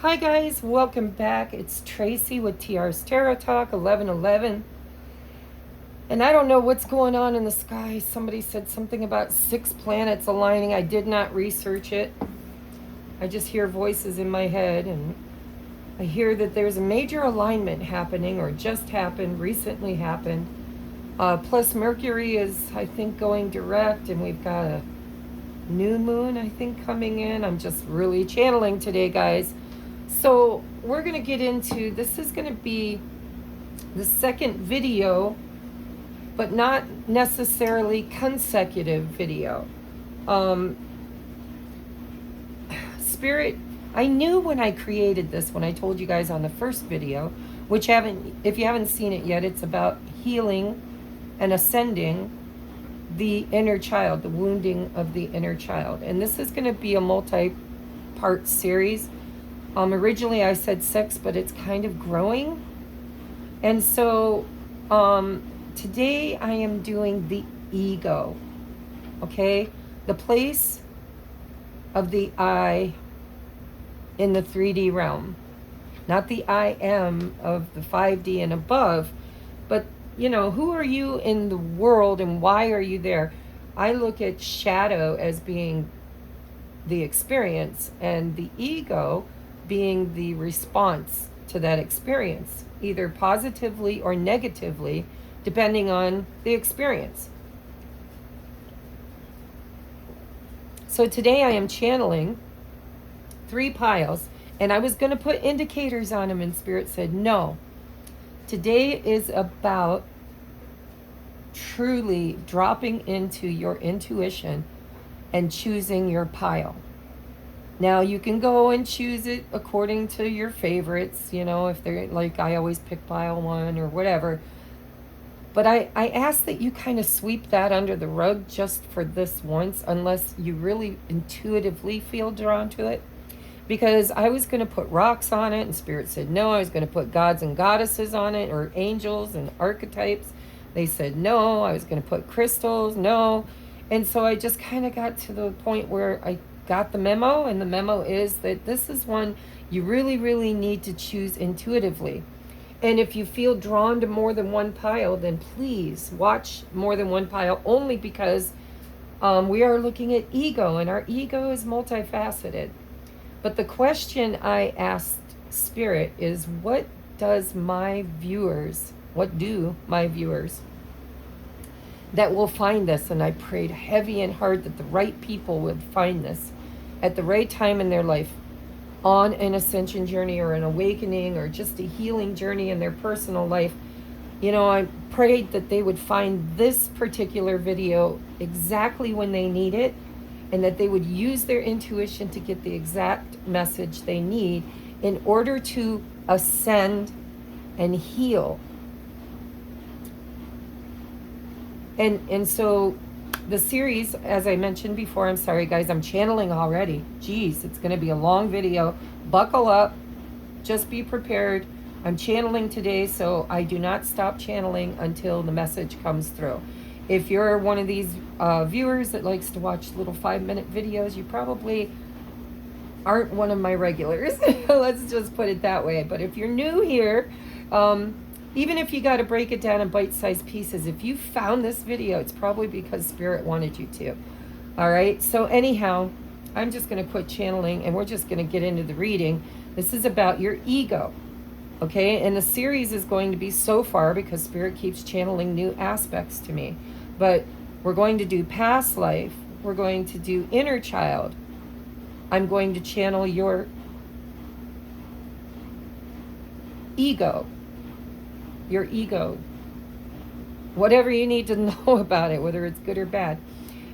Hi guys, welcome back. It's Tracy with TR's Tarot Talk 1111. And I don't know what's going on in the sky. Somebody said something about 6 planets aligning. I did not research it. I just hear voices in my head, and I hear that there's a major alignment happening, or just happened, recently happened. Plus Mercury is, I think, going direct, and we've got a new moon, I think, coming in. I'm just really channeling today, guys. So we're going to get into, this is going to be the second video, but not necessarily consecutive video. Spirit, I knew when I created this, when I told you guys on the first video, which if you haven't seen it yet, it's about healing and ascending the inner child, the wounding of the inner child. And this is going to be a multi-part series. Originally I said 6, but it's kind of growing. And so today I am doing the ego, okay? The place of the I in the 3D realm. Not the I am of the 5D and above, but, you know, who are you in the world and why are you there? I look at shadow as being the experience, and the ego being the response to that experience, either positively or negatively, depending on the experience. So today I am channeling 3 piles, and I was going to put indicators on them, and Spirit said, no. Today is about truly dropping into your intuition and choosing your pile. Now, you can go and choose it according to your favorites, you know, if they're like, I always pick pile 1 or whatever. But I ask that you kind of sweep that under the rug just for this once, unless you really intuitively feel drawn to it. Because I was going to put rocks on it, and Spirit said no. I was going to put gods and goddesses on it, or angels and archetypes. They said no. I was going to put crystals, no. And so I just kind of got to the point where I got the memo, and the memo is that this is one you really, really need to choose intuitively. And if you feel drawn to more than one pile, then please watch more than one pile, only because we are looking at ego, and our ego is multifaceted. But the question I asked Spirit is, what do my viewers that will find this? And I prayed heavy and hard that the right people would find this at the right time in their life, on an ascension journey or an awakening or just a healing journey in their personal life. You know, I prayed that they would find this particular video exactly when they need it, and that they would use their intuition to get the exact message they need in order to ascend and heal. And so the series, as I mentioned before, I'm sorry guys, I'm channeling already. Geez, it's going to be a long video. Buckle up. Just be prepared. I'm channeling today, so I do not stop channeling until the message comes through. If you're one of these viewers that likes to watch little 5-minute videos, you probably aren't one of my regulars. Let's just put it that way. But if you're new here, even if you got to break it down in bite-sized pieces, if you found this video, it's probably because Spirit wanted you to. All right. So anyhow, I'm just going to quit channeling, and we're just going to get into the reading. This is about your ego. Okay. And the series is going to be so far, because Spirit keeps channeling new aspects to me. But we're going to do past life. We're going to do inner child. I'm going to channel your ego. Your ego. Whatever you need to know about it, whether it's good or bad.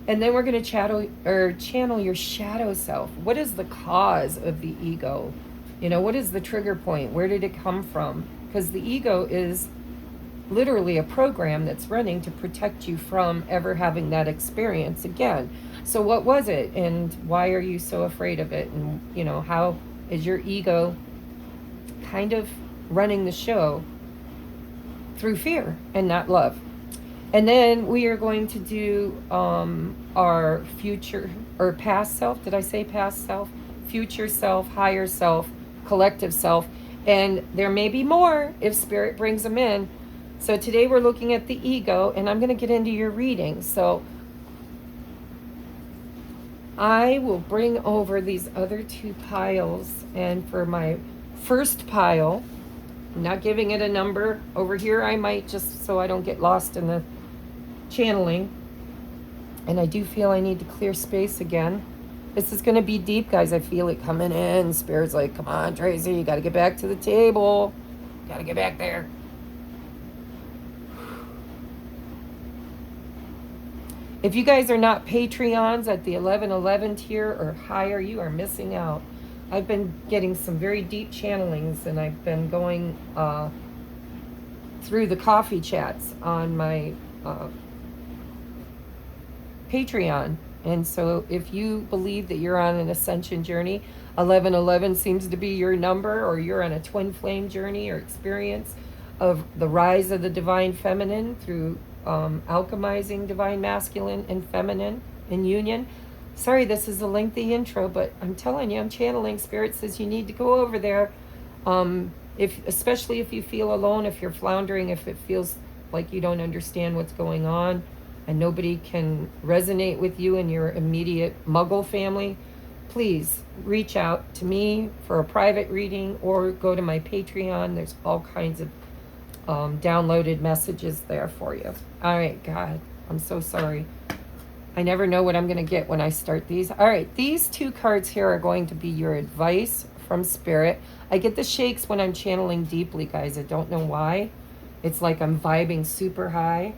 And then we're going to channel your shadow self. What is the cause of the ego? You know, what is the trigger point? Where did it come from? Because the ego is literally a program that's running to protect you from ever having that experience again. So what was it, and why are you so afraid of it? And, you know, how is your ego kind of running the show through fear and not love? And then we are going to do our future or past self. Did I say past self? Future self, higher self, collective self. And there may be more if Spirit brings them in. So today we're looking at the ego, and I'm going to get into your reading. So I will bring over these other two piles. And for my first pile, I'm not giving it a number. Over here I might, just so I don't get lost in the channeling. And I do feel I need to clear space again. This is going to be deep, guys. I feel it coming in. Spirit's like, come on, Tracy, you got to get back to the table. Got to get back there. If you guys are not Patreons at the 1111 tier or higher, you are missing out. I've been getting some very deep channelings, and I've been going through the coffee chats on my Patreon. And so if you believe that you're on an ascension journey, 1111 seems to be your number, or you're on a twin flame journey or experience of the rise of the divine feminine through alchemizing divine masculine and feminine in union. Sorry, this is a lengthy intro, but I'm telling you, I'm channeling. Spirit says you need to go over there. Especially if you feel alone, if you're floundering, if it feels like you don't understand what's going on, and nobody can resonate with you and your immediate Muggle family, please reach out to me for a private reading or go to my Patreon. There's all kinds of downloaded messages there for you. All right, God, I'm so sorry. I never know what I'm going to get when I start these. All right, these two cards here are going to be your advice from Spirit. I get the shakes when I'm channeling deeply, guys. I don't know why. It's like I'm vibing super high.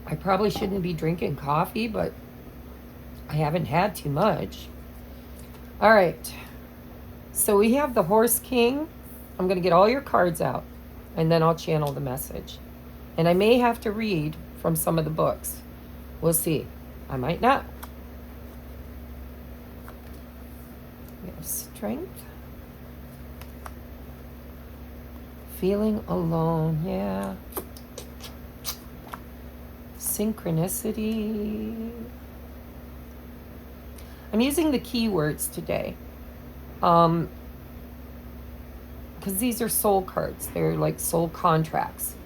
I probably shouldn't be drinking coffee, but I haven't had too much. All right. So we have the Horse King. I'm going to get all your cards out, and then I'll channel the message. And I may have to read from some of the books. We'll see. I might not. We have Strength. Feeling alone. Yeah. Synchronicity. I'm using the keywords today. Because these are soul cards. They're like soul contracts.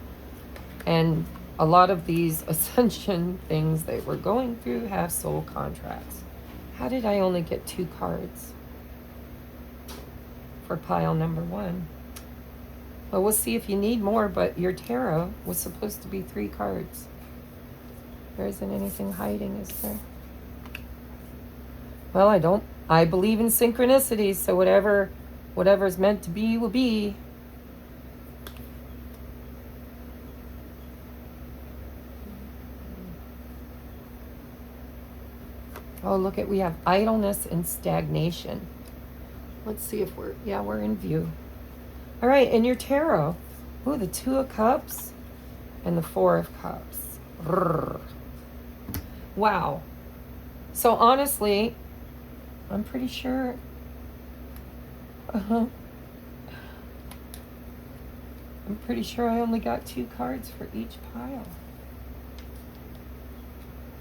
And a lot of these ascension things that we're going through have soul contracts. How did I only get 2 cards for pile number 1? Well, we'll see if you need more, but your tarot was supposed to be 3 cards. There isn't anything hiding, is there? Well, I believe in synchronicities, so whatever's meant to be will be. Oh, look we have idleness and stagnation. Let's see if we're in view. All right, and your tarot. Oh, the 2 of Cups and the 4 of Cups. Brrr. Wow. So honestly, I'm pretty sure. I'm pretty sure I only got 2 cards for each pile.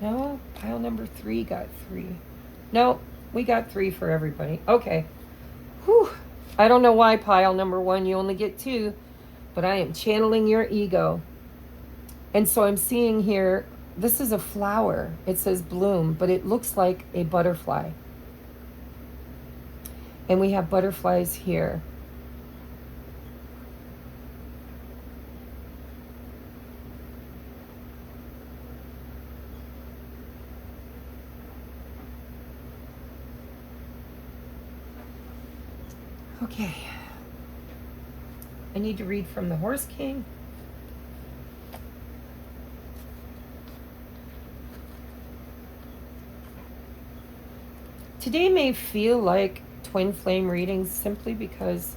No, pile number 3 got 3. No, we got 3 for everybody. Okay. Whew. I don't know why pile number 1 you only get 2, but I am channeling your ego. And so I'm seeing here, this is a flower. It says bloom, but it looks like a butterfly. And we have butterflies here. Okay. I need to read from the Horse King. Today may feel like twin flame readings simply because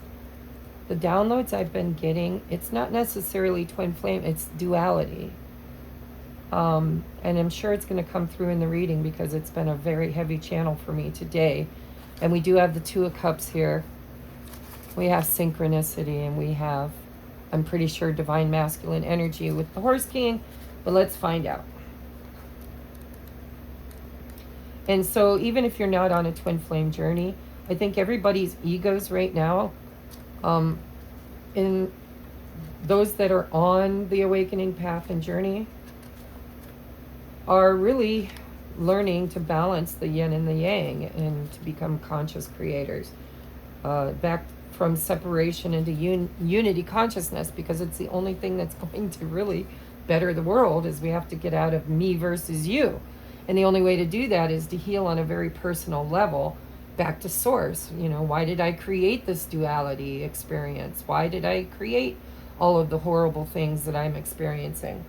the downloads I've been getting, it's not necessarily twin flame, it's duality. And I'm sure it's going to come through in the reading because it's been a very heavy channel for me today. And we do have the 2 of Cups here. We have synchronicity, and we have, I'm pretty sure, divine masculine energy with the Horse King, but let's find out. And so even if you're not on a twin flame journey, I think everybody's egos right now, in those that are on the awakening path and journey, are really learning to balance the yin and the yang and to become conscious creators. Back from separation into unity consciousness, because it's the only thing that's going to really better the world. Is we have to get out of me versus you. And the only way to do that is to heal on a very personal level, back to source. Why did I create this duality experience? Why did I create all of the horrible things that I'm experiencing?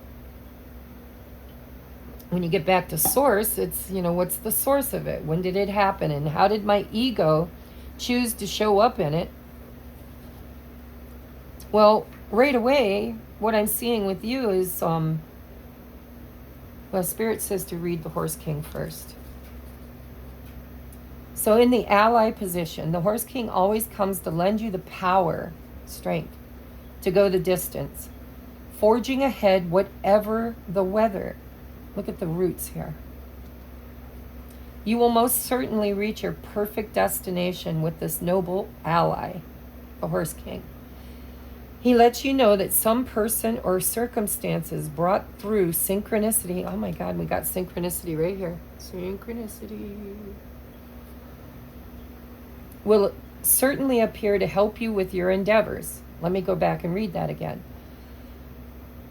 When you get back to source, it's, what's the source of it? When did it happen? And how did my ego choose to show up in it? Well, right away, what I'm seeing with you is, well, Spirit says to read the Horse King first. So in the ally position, the Horse King always comes to lend you the power, strength, to go the distance, forging ahead whatever the weather. Look at the roots here. You will most certainly reach your perfect destination with this noble ally, the Horse King. He lets you know that some person or circumstances brought through synchronicity. Oh my God, we got synchronicity right here. Synchronicity. Will certainly appear to help you with your endeavors. Let me go back and read that again.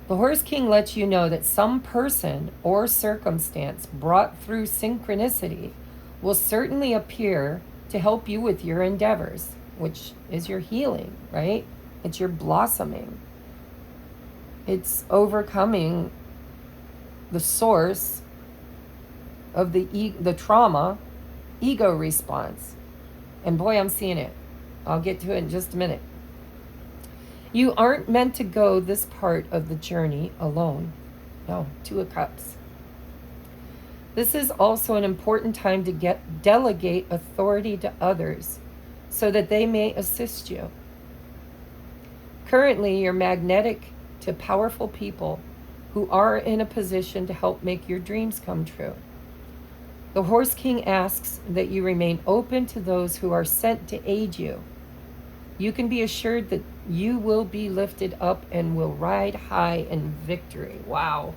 The Horse King lets you know that some person or circumstance brought through synchronicity will certainly appear to help you with your endeavors, which is your healing, right? It's your blossoming. It's overcoming the source of the trauma ego response. And boy, I'm seeing it. I'll get to it in just a minute. You aren't meant to go this part of the journey alone. No, Two of Cups. This is also an important time to delegate authority to others so that they may assist you. Currently, you're magnetic to powerful people who are in a position to help make your dreams come true. The Horse King asks that you remain open to those who are sent to aid you. You can be assured that you will be lifted up and will ride high in victory. Wow.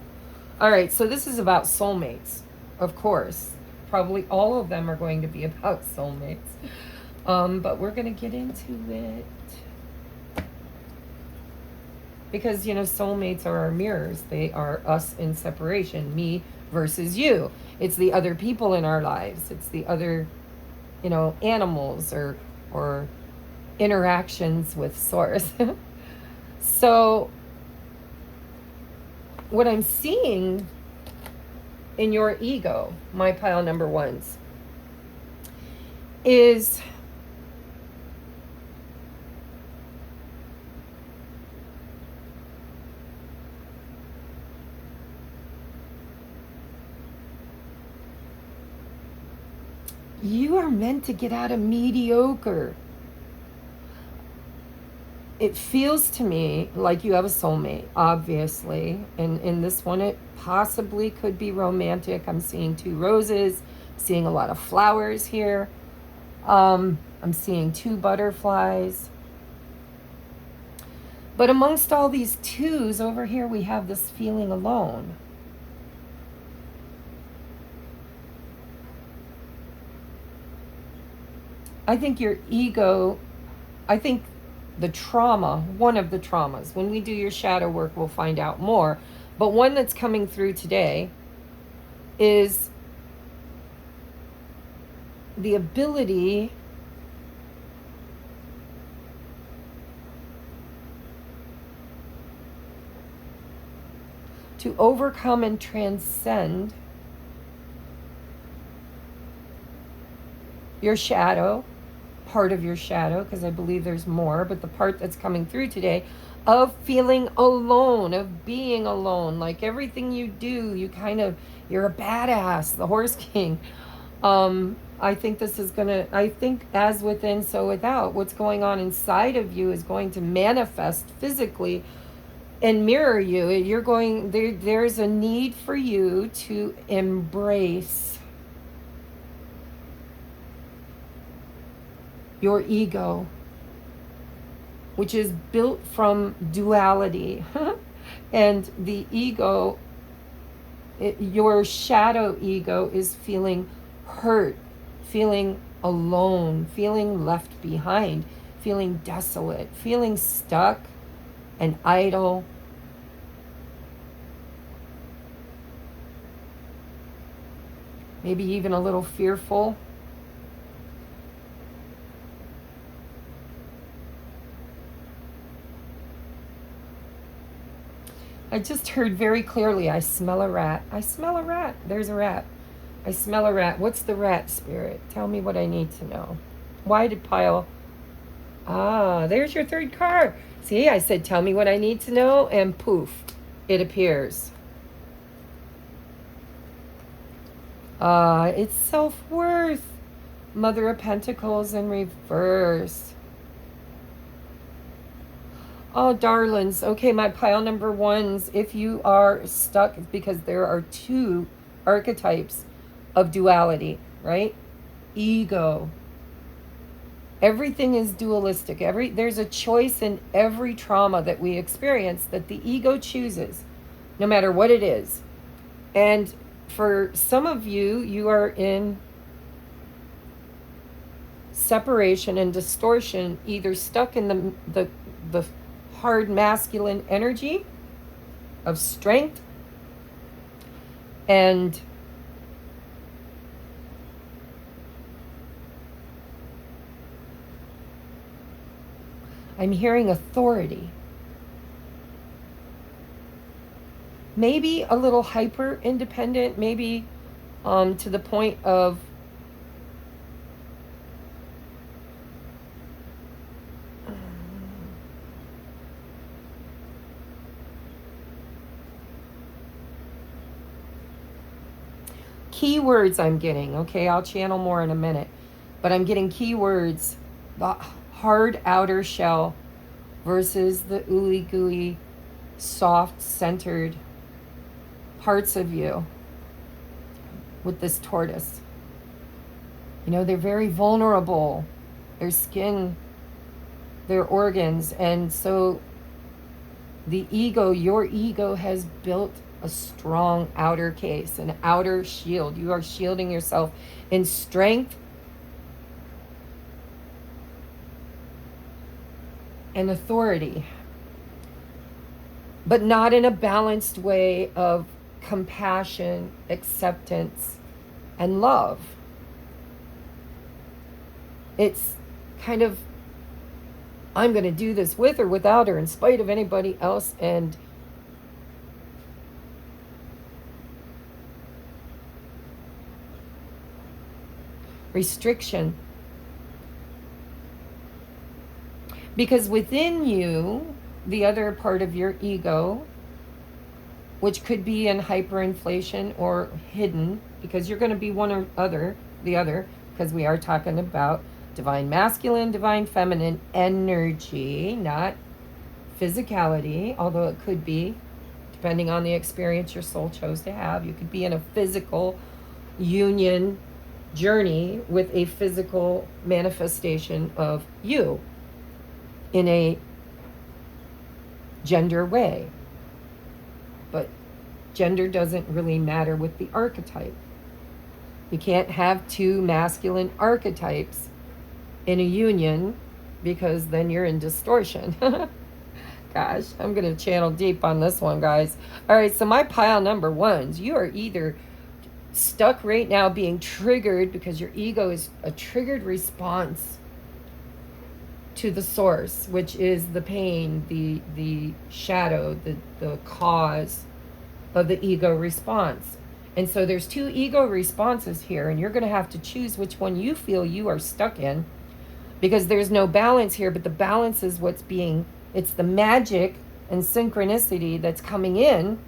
All right, so this is about soulmates, of course. Probably all of them are going to be about soulmates. But we're going to get into it. Because, soulmates are our mirrors. They are us in separation, me versus you. It's the other people in our lives. It's the other, animals or interactions with source. So what I'm seeing in your ego, my pile number ones, is you are meant to get out of mediocre. It feels to me like you have a soulmate, obviously. And in this one, it possibly could be romantic. I'm seeing 2 roses, seeing a lot of flowers here. I'm seeing 2 butterflies. But amongst all these 2s over here, we have this feeling alone. I think your ego, the trauma, one of the traumas, when we do your shadow work, we'll find out more. But one that's coming through today is the ability to overcome and transcend your shadow, part of your shadow, because I believe there's more, but the part that's coming through today of feeling alone, of being alone, like everything you do, you're a badass, the Horse King. I think this is I think as within, so without. What's going on inside of you is going to manifest physically and mirror you. There's a need for you to embrace your ego, which is built from duality. And the ego, your shadow ego, is feeling hurt, feeling alone, feeling left behind, feeling desolate, feeling stuck and idle. Maybe even a little fearful. I just heard very clearly, I smell a rat. I smell a rat. There's a rat. I smell a rat. What's the rat, Spirit? Tell me what I need to know. Why did pile... Ah, there's your third card. See, I said, tell me what I need to know, and poof, it appears. It's self-worth. Mother of Pentacles in reverse. Oh, darlings. Okay, my pile number ones. If you are stuck, because there are two archetypes of duality, right? Ego. Everything is dualistic. There's a choice in every trauma that we experience that the ego chooses, no matter what it is. And for some of you, you are in separation and distortion, either stuck in the hard masculine energy of strength and I'm hearing authority. Maybe a little hyper independent, maybe to the point of keywords I'm getting. Okay, I'll channel more in a minute. But I'm getting keywords. The hard outer shell versus the ooey gooey, soft centered parts of you with this tortoise. You know, they're very vulnerable. Their skin, their organs. And so the ego, your ego has built a strong outer case, an outer shield. You are shielding yourself in strength and authority, but not in a balanced way of compassion, acceptance, and love. It's kind of, I'm going to do this with or without her, in spite of anybody else, and restriction. Because within you, the other part of your ego, which could be in hyperinflation or hidden, because you're going to be one or the other, because we are talking about divine masculine, divine feminine energy, not physicality, although it could be, depending on the experience your soul chose to have. You could be in a physical union journey with a physical manifestation of you in a gender way. But gender doesn't really matter with the archetype. You can't have two masculine archetypes in a union, because then you're in distortion. Gosh, I'm going to channel deep on this one, guys. All right, so my pile number ones, you are either stuck right now being triggered because your ego is a triggered response to the source, which is the pain, the shadow, the cause of the ego response. And so there's two ego responses here, and you're going to have to choose which one you feel you are stuck in, because there's no balance here, but the balance is it's the magic and synchronicity that's coming in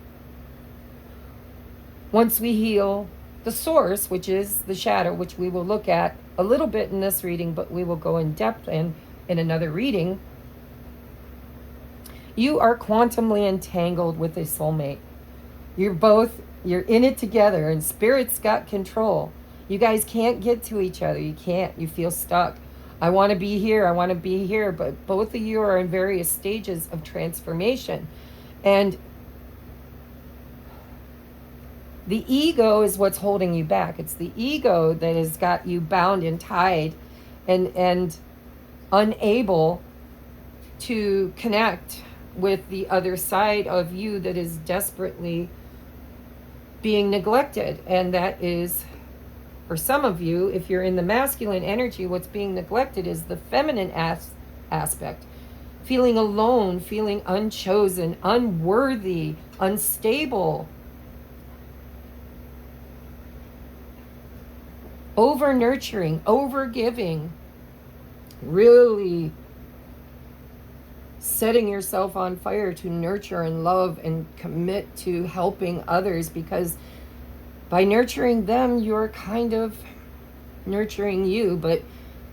once we heal the source, which is the shadow, which we will look at a little bit in this reading, but we will go in depth in another reading. You are quantumly entangled with a soulmate. You're in it together, and spirit's got control. You guys can't get to each other. You can't. You feel stuck. I want to be here. I want to be here. But both of you are in various stages of transformation. And the ego is what's holding you back. It's the ego that has got you bound and tied and unable to connect with the other side of you that is desperately being neglected. And that is, for some of you, if you're in the masculine energy, what's being neglected is the feminine aspect. Feeling alone, feeling unchosen, unworthy, unstable, over nurturing, over giving, really setting yourself on fire to nurture and love and commit to helping others, because by nurturing them, you're kind of nurturing you, but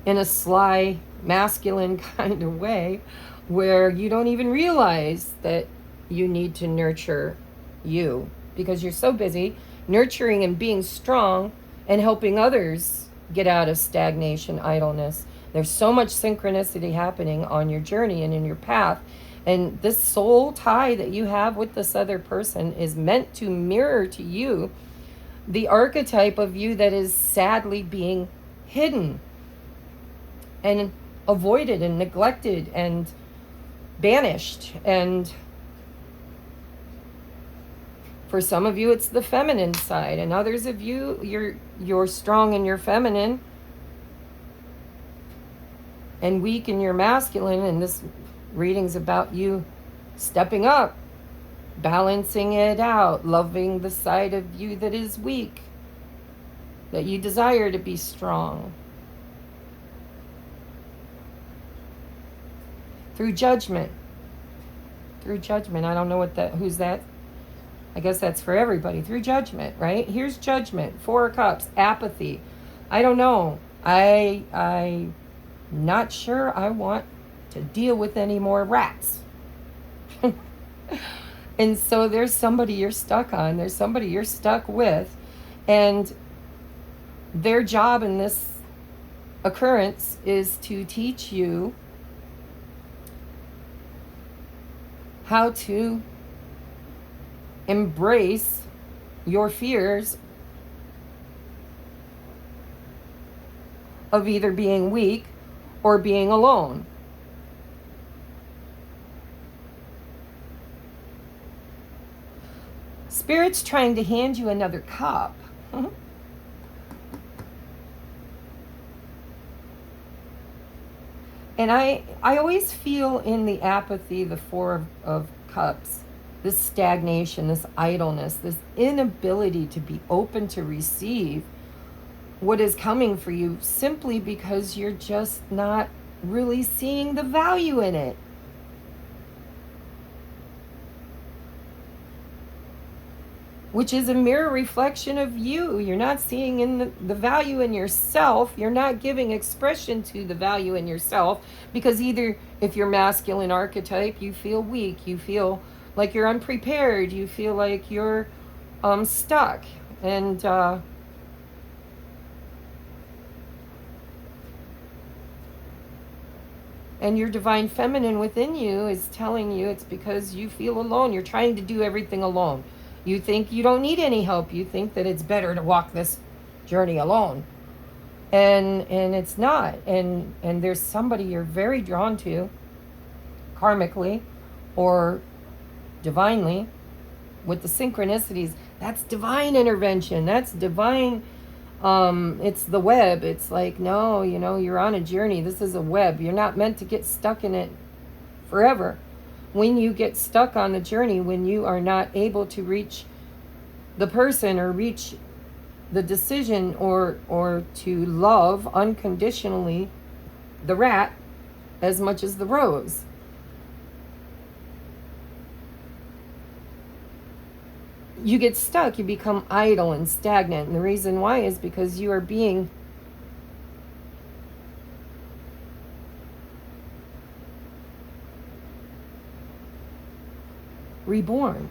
in a sly, masculine kind of way where you don't even realize that you need to nurture you because you're so busy nurturing and being strong and helping others get out of stagnation, idleness. There's so much synchronicity happening on your journey and in your path. And this soul tie that you have with this other person is meant to mirror to you the archetype of you that is sadly being hidden and avoided and neglected and banished. And for some of you, it's the feminine side, and others of you, you're strong in your feminine and weak in your masculine. And this reading's about you stepping up, balancing it out, loving the side of you that is weak, that you desire to be strong. Through judgment. Through judgment. I don't know who's that. I guess that's for everybody. Through judgment, right? Here's judgment. 4 of Cups. Apathy. I don't know. I'm not sure I want to deal with any more rats. And so there's somebody you're stuck on. There's somebody you're stuck with. And their job in this occurrence is to teach you how to embrace your fears of either being weak or being alone. Spirit's trying to hand you another cup. And I always feel in the apathy, the 4 of Cups, this stagnation, this idleness, this inability to be open to receive what is coming for you simply because you're just not really seeing the value in it. Which is a mirror reflection of you. You're not seeing in the value in yourself. You're not giving expression to the value in yourself, because either if you're masculine archetype, you feel weak, you feel like you're unprepared, you feel like you're stuck, and your divine feminine within you is telling you it's because you feel alone. You're trying to do everything alone. You think you don't need any help. You think that it's better to walk this journey alone. And it's not. And there's somebody you're very drawn to, karmically or divinely, with the synchronicities. That's divine intervention. That's divine. It's the web. It's like, no, you're on a journey. This is a web. You're not meant to get stuck in it forever. When you get stuck on the journey, when you are not able to reach the person or reach the decision or to love unconditionally the rat as much as the rose. You get stuck, you become idle and stagnant. And the reason why is because you are being reborn.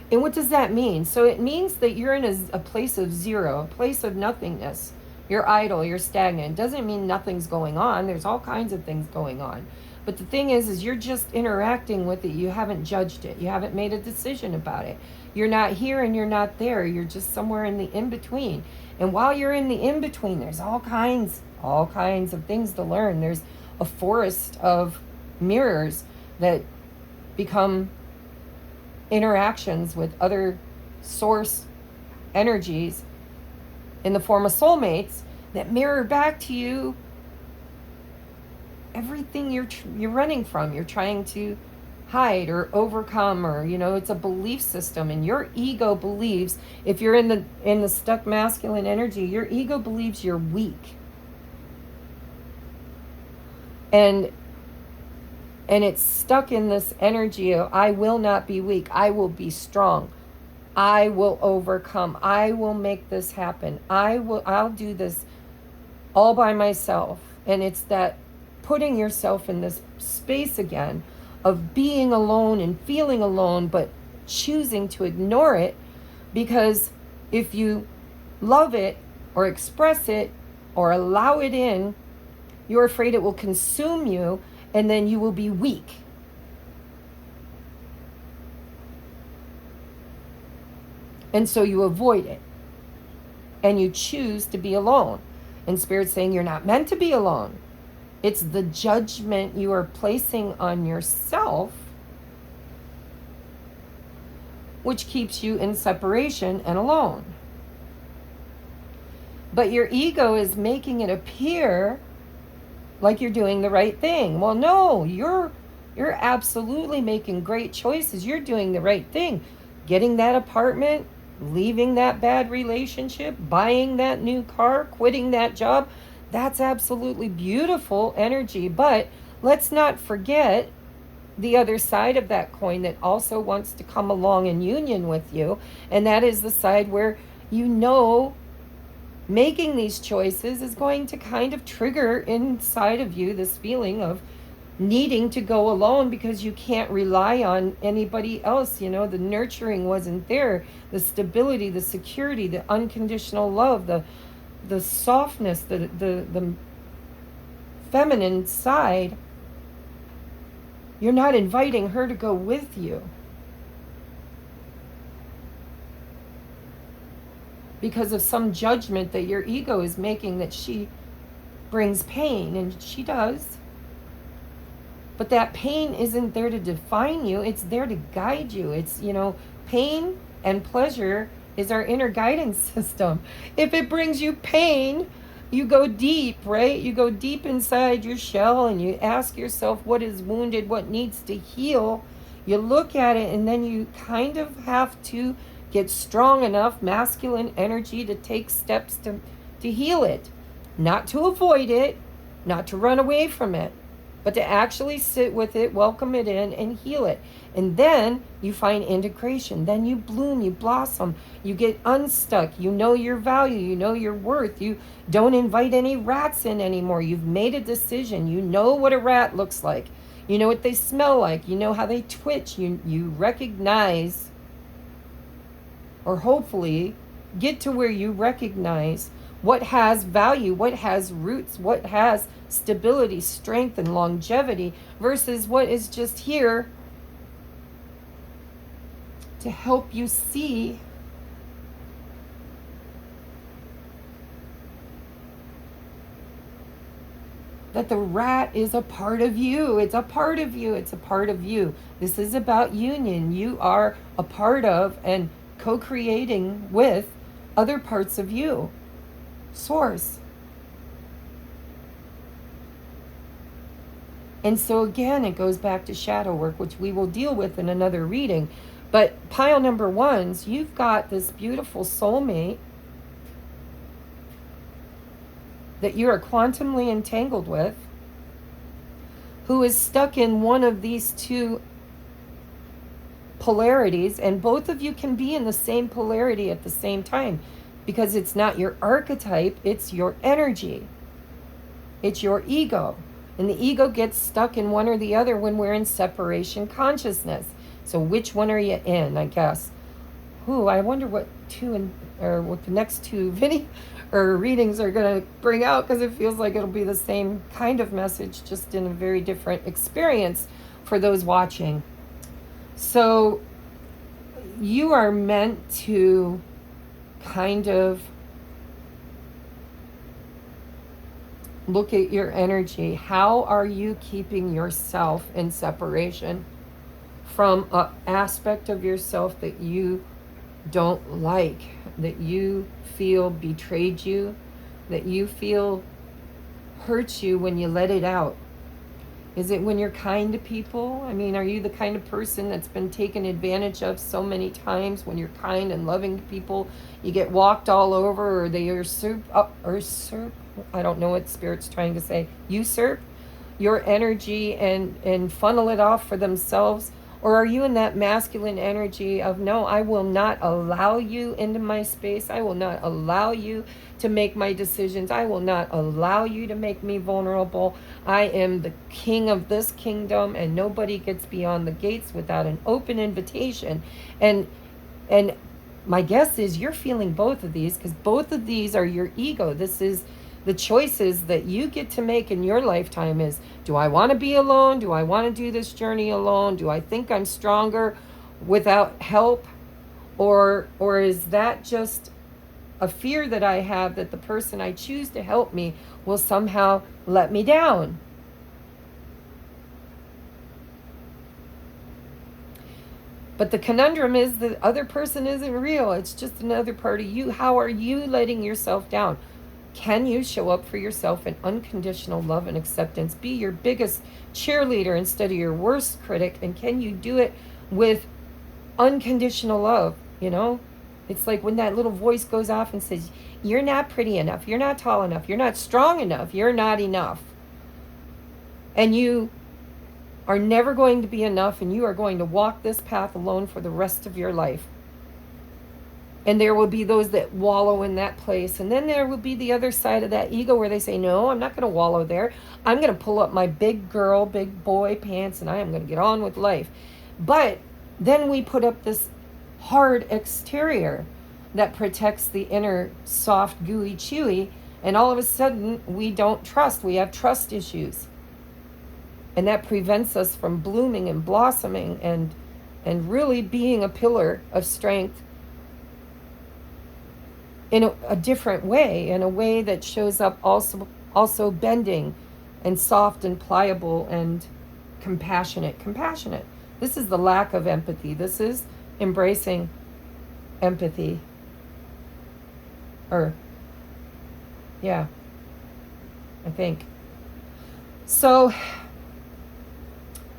And what does that mean? So it means that you're in a place of zero, a place of nothingness, You're idle, you're stagnant. Doesn't mean nothing's going on. There's all kinds of things going on. But the thing is you're just interacting with it. You haven't judged it. You haven't made a decision about it. You're not here and you're not there. You're just somewhere in the in-between. And while you're in the in-between, there's all kinds of things to learn. There's a forest of mirrors that become interactions with other source energies in the form of soulmates that mirror back to you everything you're running from, you're trying to hide or overcome, or it's a belief system, and your ego believes, if you're in the stuck masculine energy, your ego believes you're weak, and it's stuck in this energy of, I will not be weak, I will be strong, I will overcome, I will make this happen, I'll do this all by myself. And it's that putting yourself in this space again of being alone and feeling alone, but choosing to ignore it, because if you love it or express it or allow it in, you're afraid it will consume you, and then you will be weak. And so you avoid it, and you choose to be alone. And Spirit's saying you're not meant to be alone. It's the judgment you are placing on yourself which keeps you in separation and alone. But your ego is making it appear like you're doing the right thing. Well, no, you're absolutely making great choices. You're doing the right thing. Getting that apartment, leaving that bad relationship, buying that new car, quitting that job. That's absolutely beautiful energy. But let's not forget the other side of that coin that also wants to come along in union with you. And that is the side where making these choices is going to kind of trigger inside of you this feeling of needing to go alone because you can't rely on anybody else. The nurturing wasn't there, the stability, the security, the unconditional love, the softness, the feminine side. You're not inviting her to go with you because of some judgment that your ego is making that she brings pain, and she does. But that pain isn't there to define you. It's there to guide you. It's, pain and pleasure is our inner guidance system. If it brings you pain, you go deep, right? You go deep inside your shell and you ask yourself what is wounded, what needs to heal. You look at it, and then you kind of have to get strong enough masculine energy to take steps to heal it. Not to avoid it, not to run away from it, but to actually sit with it, welcome it in, and heal it. And then you find integration. Then you bloom, you blossom, you get unstuck. You know your value, you know your worth. You don't invite any rats in anymore. You've made a decision. You know what a rat looks like. You know what they smell like. You know how they twitch. You recognize, or hopefully get to where you recognize what has value, what has roots, what has stability, strength, and longevity versus what is just here to help you see that the rat is a part of you. It's a part of you. It's a part of you. This is about union. You are a part of and co-creating with other parts of you. Source. And so again, it goes back to shadow work, which we will deal with in another reading. But pile number ones, you've got this beautiful soulmate that you are quantumly entangled with, who is stuck in one of these two polarities, and both of you can be in the same polarity at the same time, because it's not your archetype, it's your energy. It's your ego. And the ego gets stuck in one or the other when we're in separation consciousness. So which one are you in, I guess? Ooh, I wonder what what the next two video or readings are going to bring out, because it feels like it'll be the same kind of message, just in a very different experience for those watching. So you are meant to kind of look at your energy. How are you keeping yourself in separation from an aspect of yourself that you don't like, that you feel betrayed you, that you feel hurt you when you let it out? Is it when you're kind to people? I mean, are you the kind of person that's been taken advantage of so many times? When you're kind and loving to people, you get walked all over, or they usurp, I don't know what Spirit's trying to say, usurp your energy and funnel it off for themselves? Or are you in that masculine energy of, no, I will not allow you into my space. I will not allow you to make my decisions. I will not allow you to make me vulnerable. I am the king of this kingdom, and nobody gets beyond the gates without an open invitation. And my guess is you're feeling both of these, because both of these are your ego. This is the choices that you get to make in your lifetime. Is, do I want to be alone? Do I want to do this journey alone? Do I think I'm stronger without help? Or is that just a fear that I have that the person I choose to help me will somehow let me down? But the conundrum is the other person isn't real. It's just another part of you. How are you letting yourself down? Can you show up for yourself in unconditional love and acceptance? Be your biggest cheerleader instead of your worst critic. And can you do it with unconditional love? You know, it's like when that little voice goes off and says, you're not pretty enough, you're not tall enough, you're not strong enough, you're not enough. And you are never going to be enough, and you are going to walk this path alone for the rest of your life. And there will be those that wallow in that place. And then there will be the other side of that ego where they say, no, I'm not going to wallow there. I'm going to pull up my big girl, big boy pants, and I am going to get on with life. But then we put up this hard exterior that protects the inner soft, gooey, chewy. And all of a sudden, we don't trust. We have trust issues. And that prevents us from blooming and blossoming and really being a pillar of strength in a different way, in a way that shows up also bending and soft and pliable and compassionate. This is the lack of empathy. This is embracing empathy. Yeah, I think. So,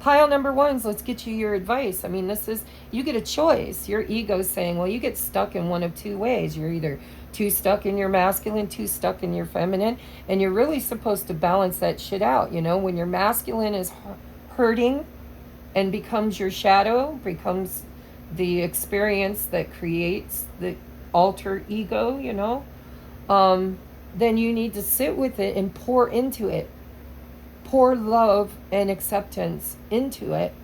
pile number one is, let's get you your advice. I mean, this is, you get a choice. Your ego's saying, well, you get stuck in one of two ways. You're either too stuck in your masculine, too stuck in your feminine, and you're really supposed to balance that shit out. You know, when your masculine is hurting and becomes your shadow, becomes the experience that creates the alter ego, you know, then you need to sit with it and pour into it. Pour love and acceptance into it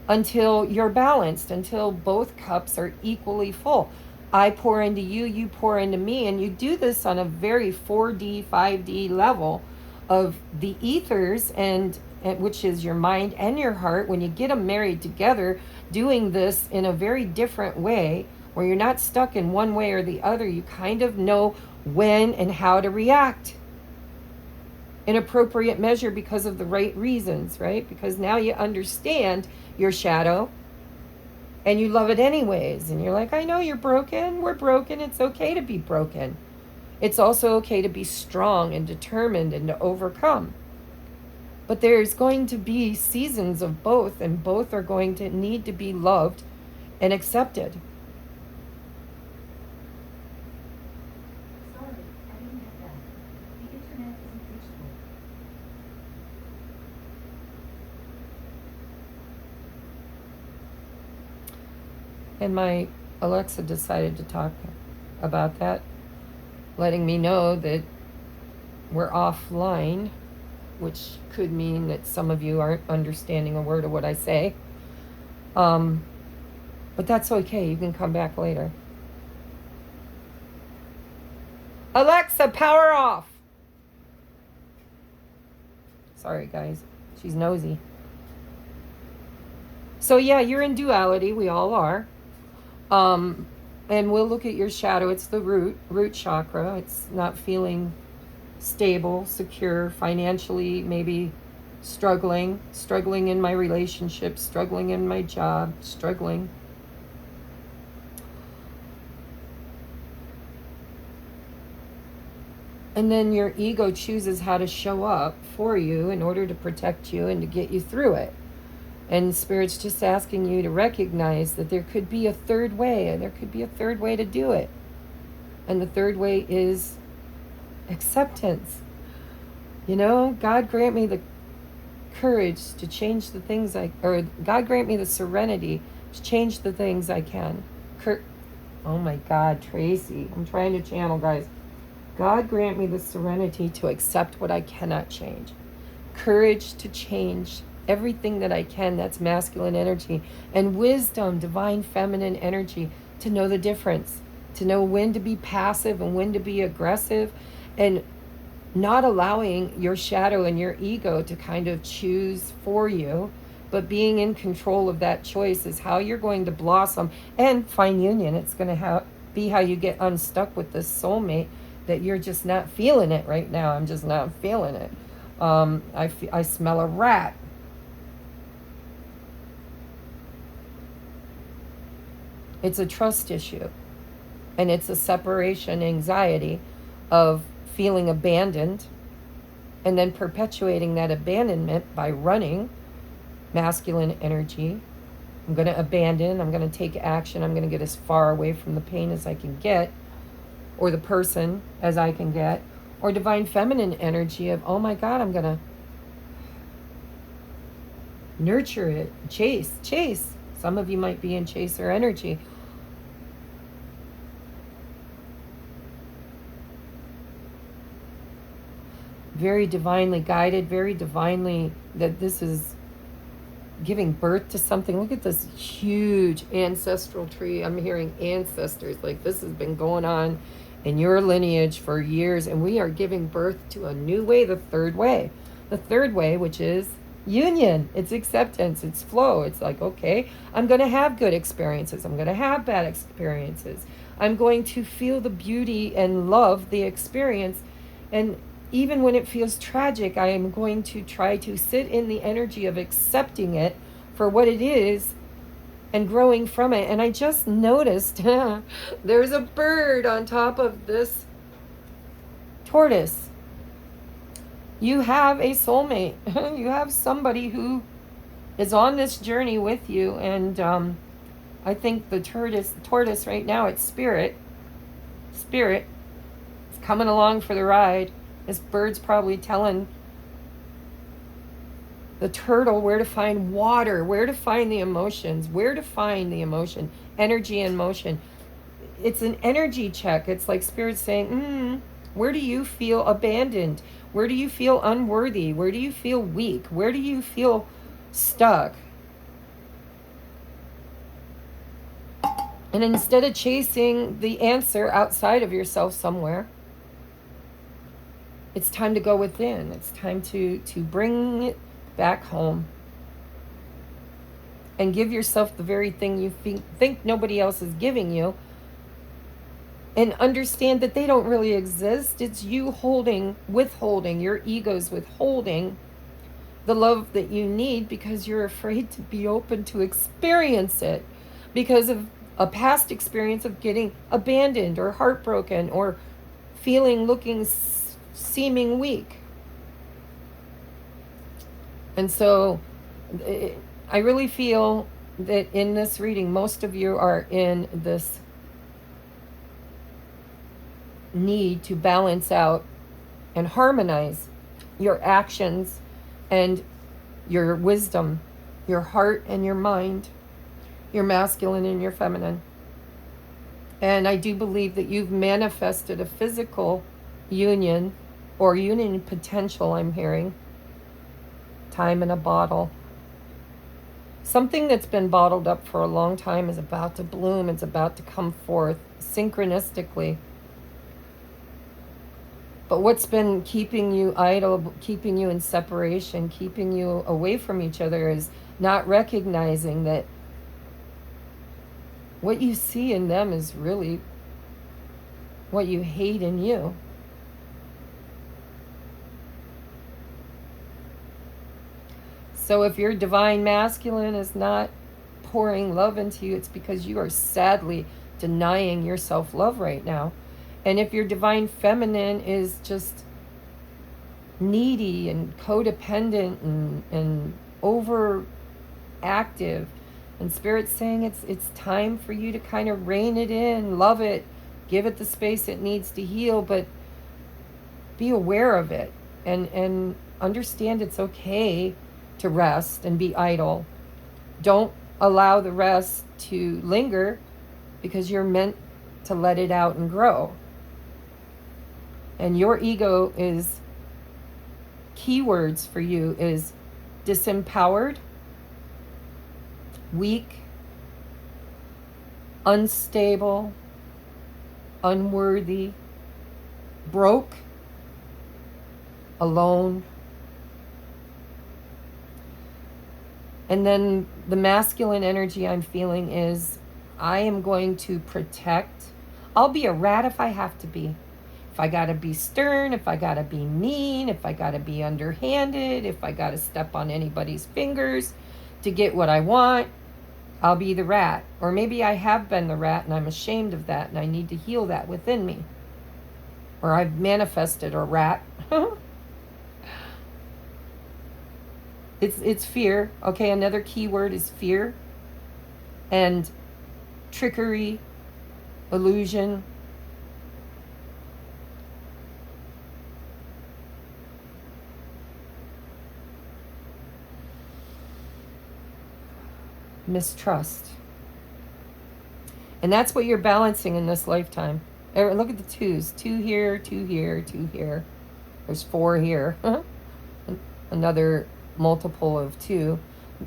until you're balanced, until both cups are equally full. I pour into you, you pour into me, and you do this on a very 4D, 5D level of the ethers, and which is your mind and your heart. When you get them married together, doing this in a very different way, where you're not stuck in one way or the other, you kind of know when and how to react in appropriate measure because of the right reasons, right? Because now you understand your shadow and you love it anyways. And you're like, I know you're broken. We're broken. It's okay to be broken. It's also okay to be strong and determined and to overcome. But there's going to be seasons of both, and both are going to need to be loved and accepted. And my Alexa decided to talk about that, letting me know that we're offline, which could mean that some of you aren't understanding a word of what I say. But that's okay. You can come back later. Alexa, power off. Sorry, guys. She's nosy. So yeah, you're in duality. We all are. And we'll look at your shadow. It's the root chakra. It's not feeling stable, secure, financially, maybe struggling in my relationship, struggling in my job, struggling. And then your ego chooses how to show up for you in order to protect you and to get you through it. And Spirit's just asking you to recognize that there could be a third way, and there could be a third way to do it. And the third way is acceptance. You know, God grant me the courage to change the things or God grant me the serenity to change the things I can. Oh my God, Tracy, I'm trying to channel, guys. God grant me the serenity to accept what I cannot change. Courage to change everything that I can, that's masculine energy. And wisdom, divine feminine energy, to know the difference. To know when to be passive and when to be aggressive. And not allowing your shadow and your ego to kind of choose for you, but being in control of that choice is how you're going to blossom and find union. It's going to be how you get unstuck with this soulmate that you're just not feeling it right now. I'm just not feeling it. I smell a rat. It's a trust issue. And it's a separation anxiety of feeling abandoned and then perpetuating that abandonment by running masculine energy. I'm going to abandon. I'm going to take action. I'm going to get as far away from the pain as I can get, or the person as I can get, or divine feminine energy of, oh my God, I'm going to nurture it, chase. Some of you might be in chaser energy. Very divinely guided, very divinely, that this is giving birth to something. Look at this huge ancestral tree. I'm hearing ancestors, like this has been going on in your lineage for years, and we are giving birth to a new way, the third way. The third way, which is union. It's acceptance, it's flow. It's like, okay, I'm going to have good experiences. I'm going to have bad experiences. I'm going to feel the beauty and love the experience. And even when it feels tragic, I am going to try to sit in the energy of accepting it for what it is and growing from it. And I just noticed there's a bird on top of this tortoise. You have a soulmate. You have somebody who is on this journey with you. And I think the tortoise right now, it's spirit. Spirit is coming along for the ride. This bird's probably telling the turtle where to find water, where to find the emotions, where to find the emotion, energy and motion. It's an energy check. It's like Spirit saying, where do you feel abandoned? Where do you feel unworthy? Where do you feel weak? Where do you feel stuck? And instead of chasing the answer outside of yourself somewhere, it's time to go within. It's time to bring it back home and give yourself the very thing you think nobody else is giving you, and understand that they don't really exist. It's you withholding, your ego's withholding the love that you need because you're afraid to be open to experience it because of a past experience of getting abandoned or heartbroken or seeming weak. And so I really feel that in this reading, most of you are in this need to balance out and harmonize your actions and your wisdom, your heart and your mind, your masculine and your feminine. And I do believe that you've manifested a physical union or union potential, I'm hearing. Time in a bottle. Something that's been bottled up for a long time is about to bloom. It's about to come forth synchronistically. But what's been keeping you idle, keeping you in separation, keeping you away from each other is not recognizing that what you see in them is really what you hate in you. So if your divine masculine is not pouring love into you, it's because you are sadly denying your self-love right now. And if your divine feminine is just needy and codependent and overactive, and Spirit's saying it's time for you to kind of rein it in, love it, give it the space it needs to heal, but be aware of it and understand it's okay to rest and be idle. Don't allow the rest to linger, because you're meant to let it out and grow. And your ego is, keywords for you is disempowered, weak, unstable, unworthy, broke, alone. And then the masculine energy I'm feeling is, I am going to protect. I'll be a rat if I have to be. If I got to be stern, if I got to be mean, if I got to be underhanded, if I got to step on anybody's fingers to get what I want, I'll be the rat. Or maybe I have been the rat and I'm ashamed of that and I need to heal that within me. Or I've manifested a rat. It's fear. Okay, another key word is fear. And trickery, illusion. Mistrust. And that's what you're balancing in this lifetime. Look at the twos. 2 here, 2 here, 2 here. There's 4 here. Another multiple of 2.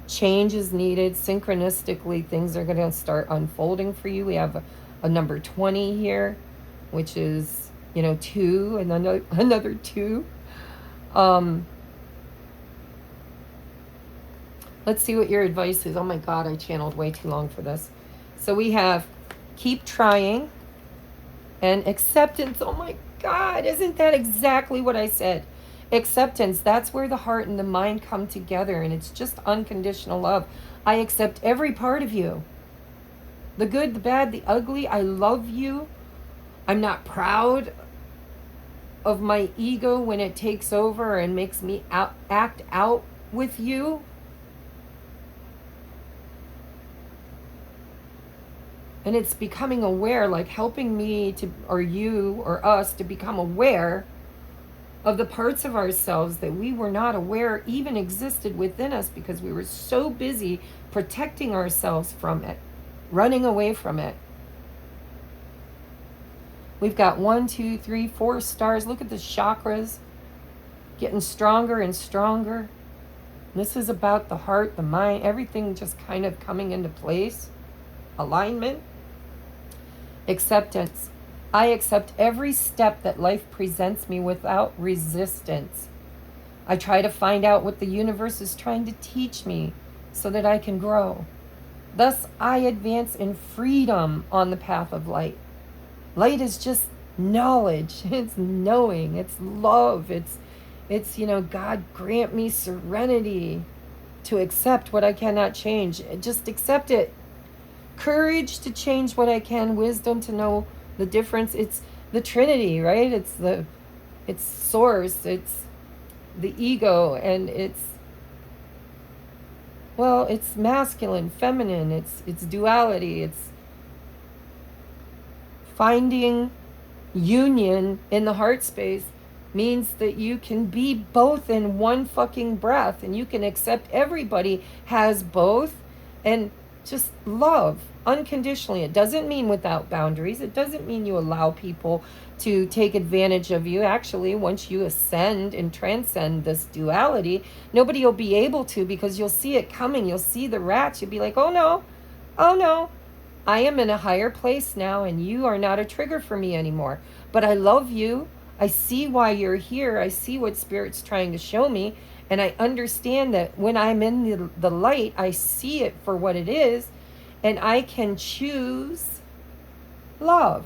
Change is needed. Synchronistically, things are going to start unfolding for you. We have a number 20 here, which is, 2 and another 2. Let's see what your advice is. Oh my God, I channeled way too long for this. So we have keep trying and acceptance. Oh my God, isn't that exactly what I said? Acceptance, that's where the heart and the mind come together, and it's just unconditional love. I accept every part of you. The good, the bad, the ugly. I love you. I'm not proud of my ego when it takes over and makes me act out with you. And it's becoming aware, like helping me to, or you or us to become aware of the parts of ourselves that we were not aware even existed within us, because we were so busy protecting ourselves from it, running away from it. We've got 1, 2, 3, 4 stars. Look at the chakras getting stronger and stronger. This is about the heart, the mind, everything just kind of coming into place. Alignment. Acceptance. I accept every step that life presents me without resistance. I try to find out what the universe is trying to teach me so that I can grow. Thus, I advance in freedom on the path of light. Light is just knowledge. It's knowing. It's love. It's God grant me serenity to accept what I cannot change. Just accept it. Courage to change what I can. Wisdom to know the difference. It's the Trinity, right? It's source. It's the ego, and it's masculine, feminine. It's duality. It's finding union in the heart space means that you can be both in one fucking breath, and you can accept everybody has both and just love unconditionally. It doesn't mean without boundaries. It doesn't mean you allow people to take advantage of you. Actually, once you ascend and transcend this duality, nobody will be able to, because you'll see it coming. You'll see the rats. You'll be like, oh no, I am in a higher place now, and you are not a trigger for me anymore. But I love you. I see why you're here. I see what Spirit's trying to show me. And I understand that when I'm in the light, I see it for what it is. And I can choose love.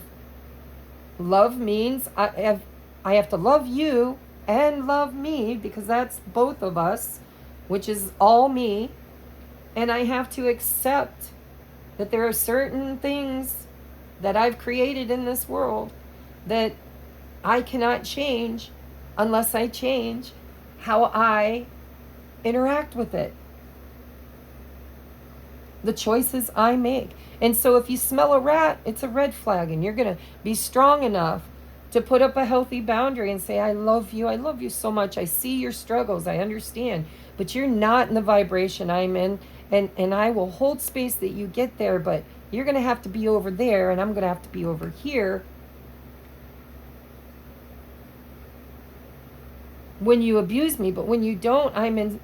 Love means I have to love you and love me, because that's both of us, which is all me. And I have to accept that there are certain things that I've created in this world that I cannot change unless I change how I interact with it. The choices I make. And so if you smell a rat, it's a red flag, and you're going to be strong enough to put up a healthy boundary and say, I love you so much. I see your struggles. I understand. But you're not in the vibration I'm in. And I will hold space that you get there, but you're going to have to be over there, and I'm going to have to be over here. When you abuse me, but when you don't, I'm in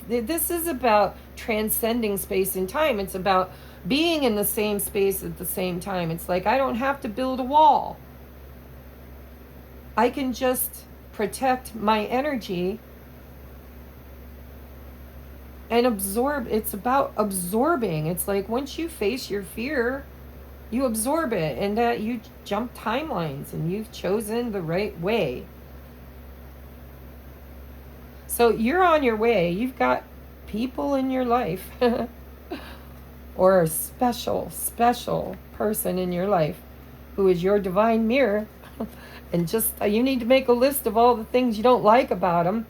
this is about transcending space and time. It's about being in the same space at the same time. It's like I don't have to build a wall. I can just protect my energy and absorb. It's about absorbing. It's like once you face your fear, you absorb it, and that you jump timelines, and you've chosen the right way. So you're on your way. You've got people in your life or a special person in your life who is your divine mirror. And just you need to make a list of all the things you don't like about them.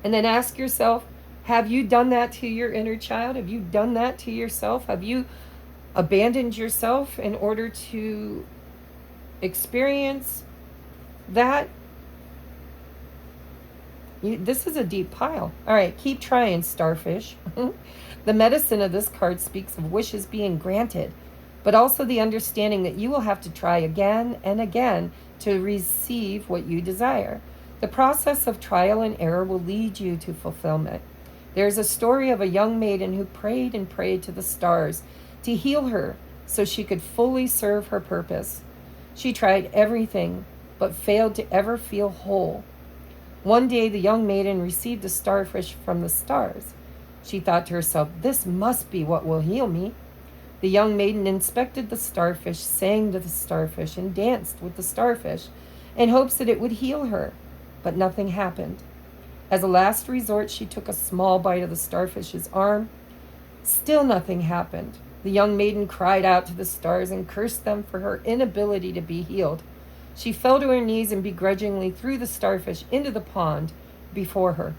And then ask yourself, have you done that to your inner child? Have you done that to yourself? Have you abandoned yourself in order to experience that? This is a deep pile. All right, keep trying, starfish. The medicine of this card speaks of wishes being granted, but also the understanding that you will have to try again and again to receive what you desire. The process of trial and error will lead you to fulfillment. There's a story of a young maiden who prayed and prayed to the stars to heal her so she could fully serve her purpose. She tried everything, but failed to ever feel whole. One day the young maiden received a starfish from the stars. She thought to herself, this must be what will heal me. The young maiden inspected the starfish, sang to the starfish, and danced with the starfish in hopes that it would heal her, but nothing happened. As a last resort, she took a small bite of the starfish's arm. Still nothing happened. The young maiden cried out to the stars and cursed them for her inability to be healed. She fell to her knees and begrudgingly threw the starfish into the pond before her.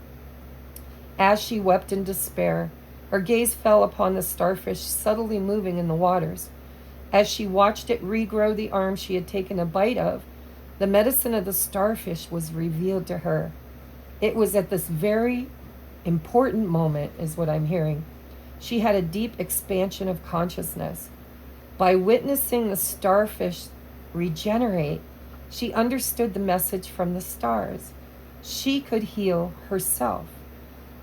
As she wept in despair, her gaze fell upon the starfish subtly moving in the waters. As she watched it regrow the arm she had taken a bite of, the medicine of the starfish was revealed to her. It was at this very important moment, is what I'm hearing. She had a deep expansion of consciousness. By witnessing the starfish regenerate, she understood the message from the stars. She could heal herself.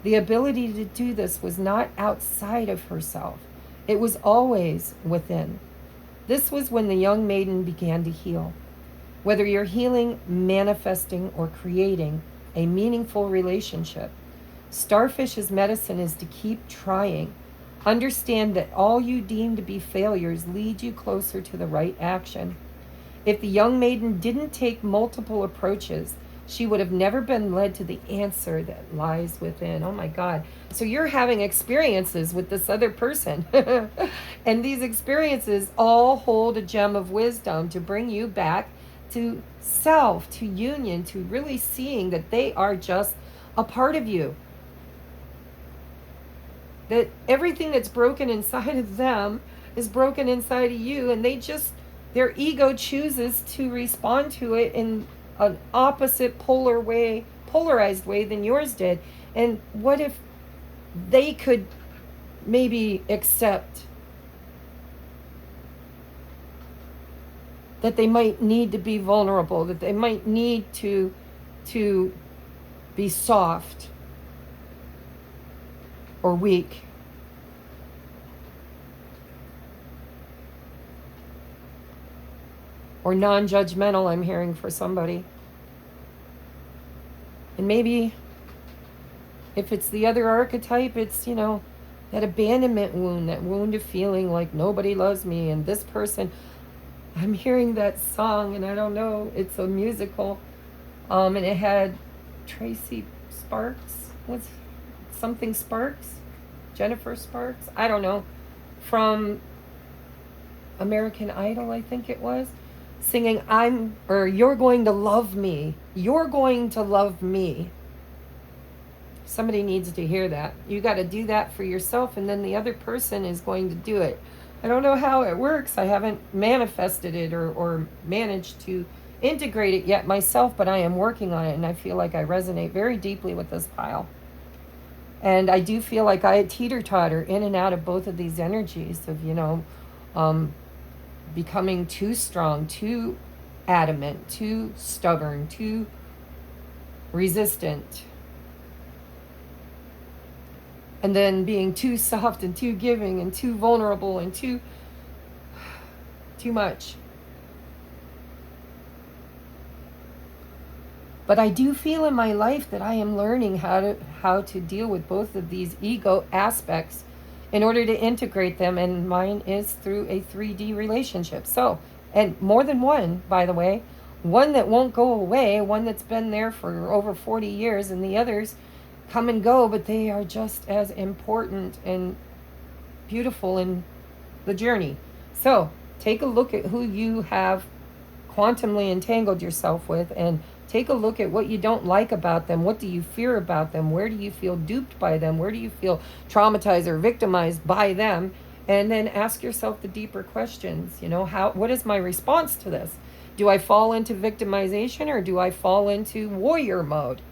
The ability to do this was not outside of herself. It was always within. This was when the young maiden began to heal. Whether you're healing, manifesting, or creating a meaningful relationship, starfish's medicine is to keep trying. Understand that all you deem to be failures lead you closer to the right action. If the young maiden didn't take multiple approaches, she would have never been led to the answer that lies within. Oh my God. So you're having experiences with this other person. And these experiences all hold a gem of wisdom to bring you back to self, to union, to really seeing that they are just a part of you. That everything that's broken inside of them is broken inside of you, and their ego chooses to respond to it in an opposite polarized way than yours did. And what if they could maybe accept that they might need to be vulnerable, that they might need to be soft or weak? Or non-judgmental, I'm hearing for somebody. And maybe if it's the other archetype, it's, you know, that abandonment wound, that wound of feeling like nobody loves me and this person. I'm hearing that song and I don't know, it's a musical. And it had Tracy Sparks, what's something Sparks? Jennifer Sparks? I don't know. From American Idol, I think it was, singing you're going to love me. You're going to love me. Somebody needs to hear that. You got to do that for yourself, and then the other person is going to do it. I don't know how it works. I haven't manifested it or managed to integrate it yet myself, but I am working on it, and I feel like I resonate very deeply with this pile. And I do feel like I teeter-totter in and out of both of these energies of, you know, becoming too strong, too adamant, too stubborn, too resistant. And then being too soft and too giving and too vulnerable and too much. But I do feel in my life that I am learning how to deal with both of these ego aspects in order to integrate them, and mine is through a 3D relationship. So, and more than one, by the way, one that won't go away, one that's been there for over 40 years, and the others come and go, but they are just as important and beautiful in the journey. So take a look at who you have quantumly entangled yourself with, and take a look at what you don't like about them. What do you fear about them? Where do you feel duped by them? Where do you feel traumatized or victimized by them? And then ask yourself the deeper questions. You know, what is my response to this? Do I fall into victimization or do I fall into warrior mode?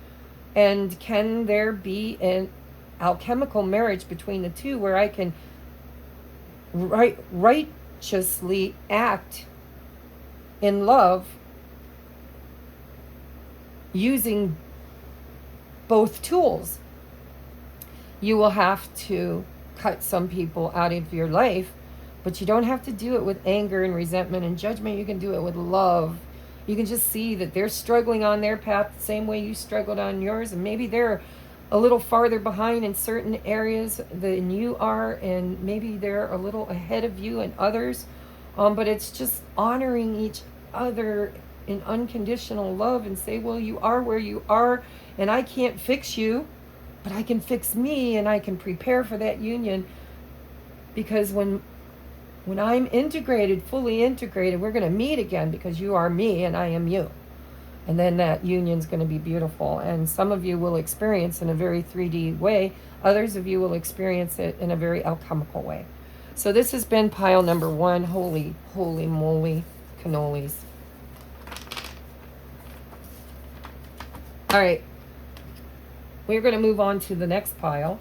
And can there be an alchemical marriage between the two where I can righteously act in love using both tools? You will have to cut some people out of your life, but you don't have to do it with anger and resentment and judgment. You can do it with love. You can just see that they're struggling on their path the same way you struggled on yours, and maybe they're a little farther behind in certain areas than you are, and maybe they're a little ahead of you in others. But it's just honoring each other in unconditional love and say, well, you are where you are, and I can't fix you, but I can fix me, and I can prepare for that union. Because when I'm integrated, fully integrated, we're going to meet again because you are me and I am you. And then that union's going to be beautiful. And some of you will experience in a very 3D way. Others of you will experience it in a very alchemical way. So this has been pile number 1. Holy moly cannolis. All right. We're going to move on to the next pile.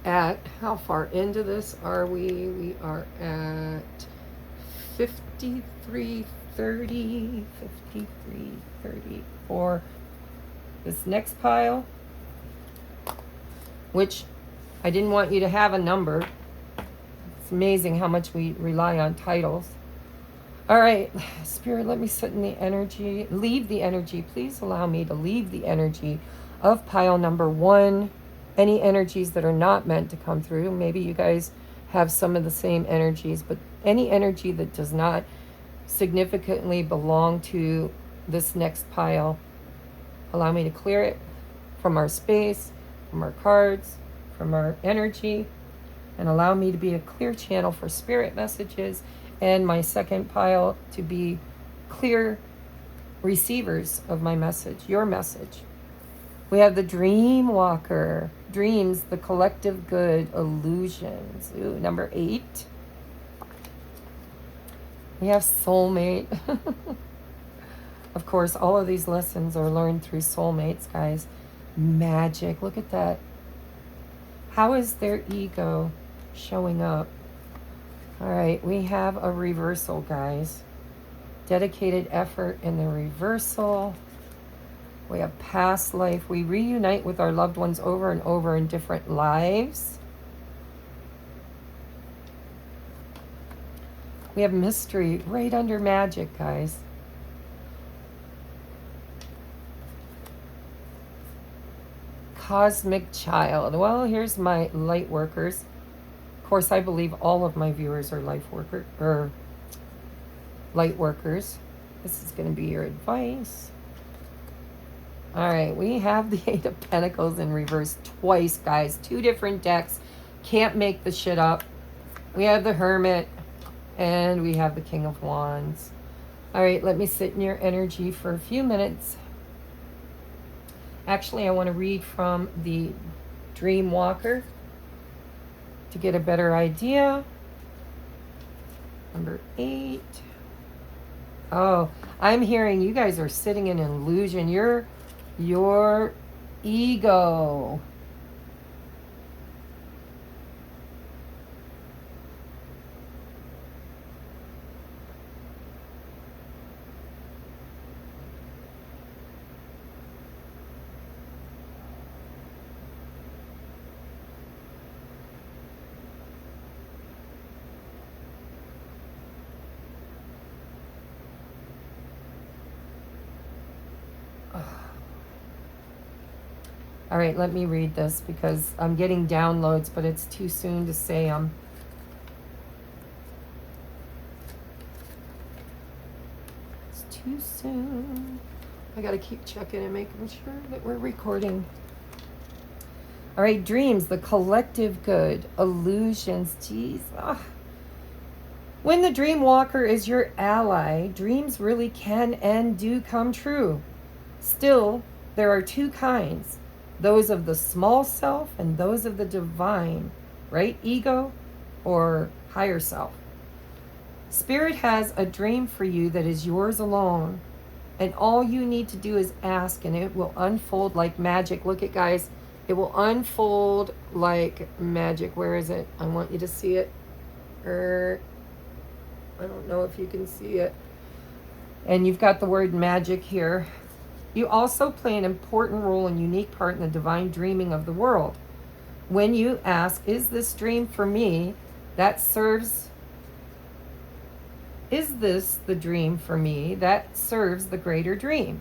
At how far into this are we? We are at 53:30 for this next pile, which I didn't want you to have a number. It's amazing how much we rely on titles. All right, Spirit, let me sit in the energy, leave the energy. Please allow me to leave the energy of pile number 1. Any energies that are not meant to come through. Maybe you guys have some of the same energies, but any energy that does not significantly belong to this next pile, allow me to clear it from our space, from our cards, from our energy, and allow me to be a clear channel for spirit messages, and my second pile to be clear receivers of my message, your message. We have the Dream Walker. Dreams, the collective good, illusions. Ooh, number 8. We have Soulmate. Of course, all of these lessons are learned through soulmates, guys. Magic. Look at that. How is their ego showing up? All right, we have a reversal, guys. Dedicated effort in the reversal. We have past life. We reunite with our loved ones over and over in different lives. We have mystery right under magic, guys. Cosmic child. Well, here's my light workers. Of course, I believe all of my viewers are light workers. This is going to be your advice. All right, we have the Eight of Pentacles in reverse twice, guys. 2 different decks. Can't make the shit up. We have the Hermit and we have the King of Wands. All right, let me sit in your energy for a few minutes. Actually, I want to read from the Dream Walker to get a better idea. Number 8. Oh, I'm hearing you guys are sitting in an illusion. Your ego. All right, let me read this because I'm getting downloads, but it's too soon to say it's too soon. I got to keep checking and making sure that we're recording. All right, dreams, the collective good, illusions, geez. When the dream walker is your ally, dreams really can and do come true. Still, there are 2 kinds. Those of the small self and those of the divine, right? Ego or higher self. Spirit has a dream for you that is yours alone. And all you need to do is ask and it will unfold like magic. Look at guys, it will unfold like magic. Where is it? I want you to see it. I don't know if you can see it. And you've got the word magic here. You also play an important role and unique part in the divine dreaming of the world. When you ask, is this dream for me? Is this the dream for me? That serves the greater dream.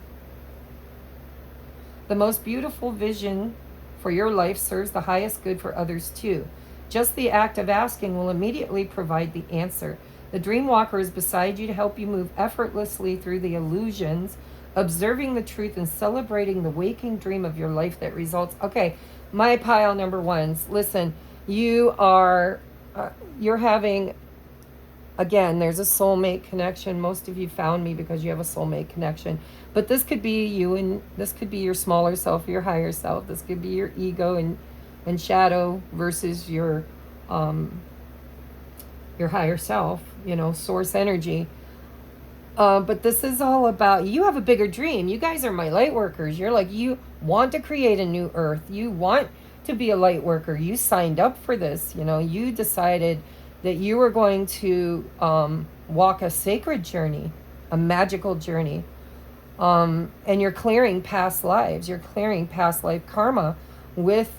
The most beautiful vision for your life serves the highest good for others too. Just the act of asking will immediately provide the answer. The dream walker is beside you to help you move effortlessly through the illusions, observing the truth and celebrating the waking dream of your life that results. Okay, my pile number 1s. Listen, you're having, again, there's a soulmate connection. Most of you found me because you have a soulmate connection. But this could be you and this could be your smaller self, your higher self. This could be your ego and shadow versus your higher self, source energy. But this is all about, you have a bigger dream. You guys are my light workers. You're like, you want to create a new earth. You want to be a light worker. You signed up for this. You decided that you were going to walk a sacred journey, a magical journey. And you're clearing past lives. You're clearing past life karma with,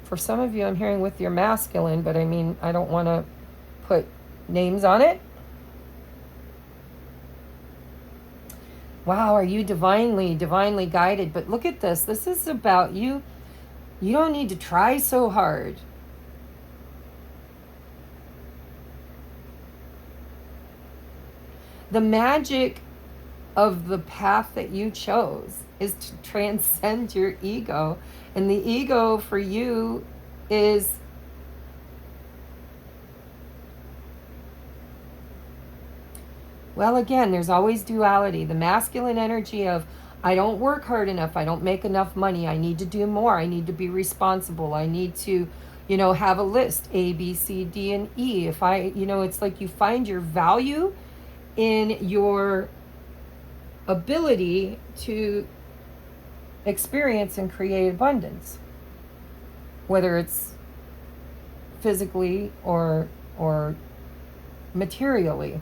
for some of you, I'm hearing with your masculine, but I don't want to put names on it. Wow, are you divinely guided? But look at this. This is about you. You don't need to try so hard. The magic of the path that you chose is to transcend your ego. And the ego for you is well, again, there's always duality. The masculine energy of, I don't work hard enough. I don't make enough money. I need to do more. I need to be responsible. I need to, have a list, A, B, C, D, and E. If it's like you find your value in your ability to experience and create abundance, whether it's physically or materially.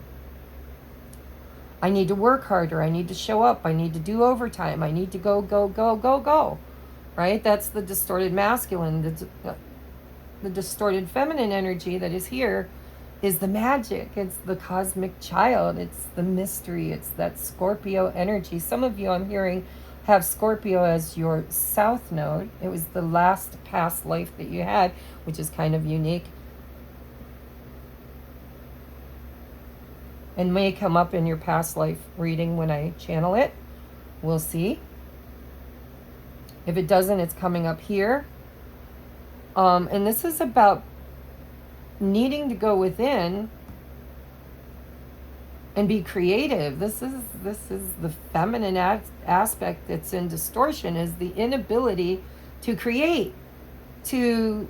I need to work harder. I need to show up. I need to do overtime. I need to go. Right? That's the distorted masculine. The distorted feminine energy that is here is the magic. It's the cosmic child. It's the mystery. It's that Scorpio energy. Some of you I'm hearing have Scorpio as your south node. It was the last past life that you had, which is kind of unique. And may come up in your past life reading when I channel it. We'll see. If it doesn't, it's coming up here. And this is about needing to go within and be creative. This is the feminine aspect that's in distortion, is the inability to create, to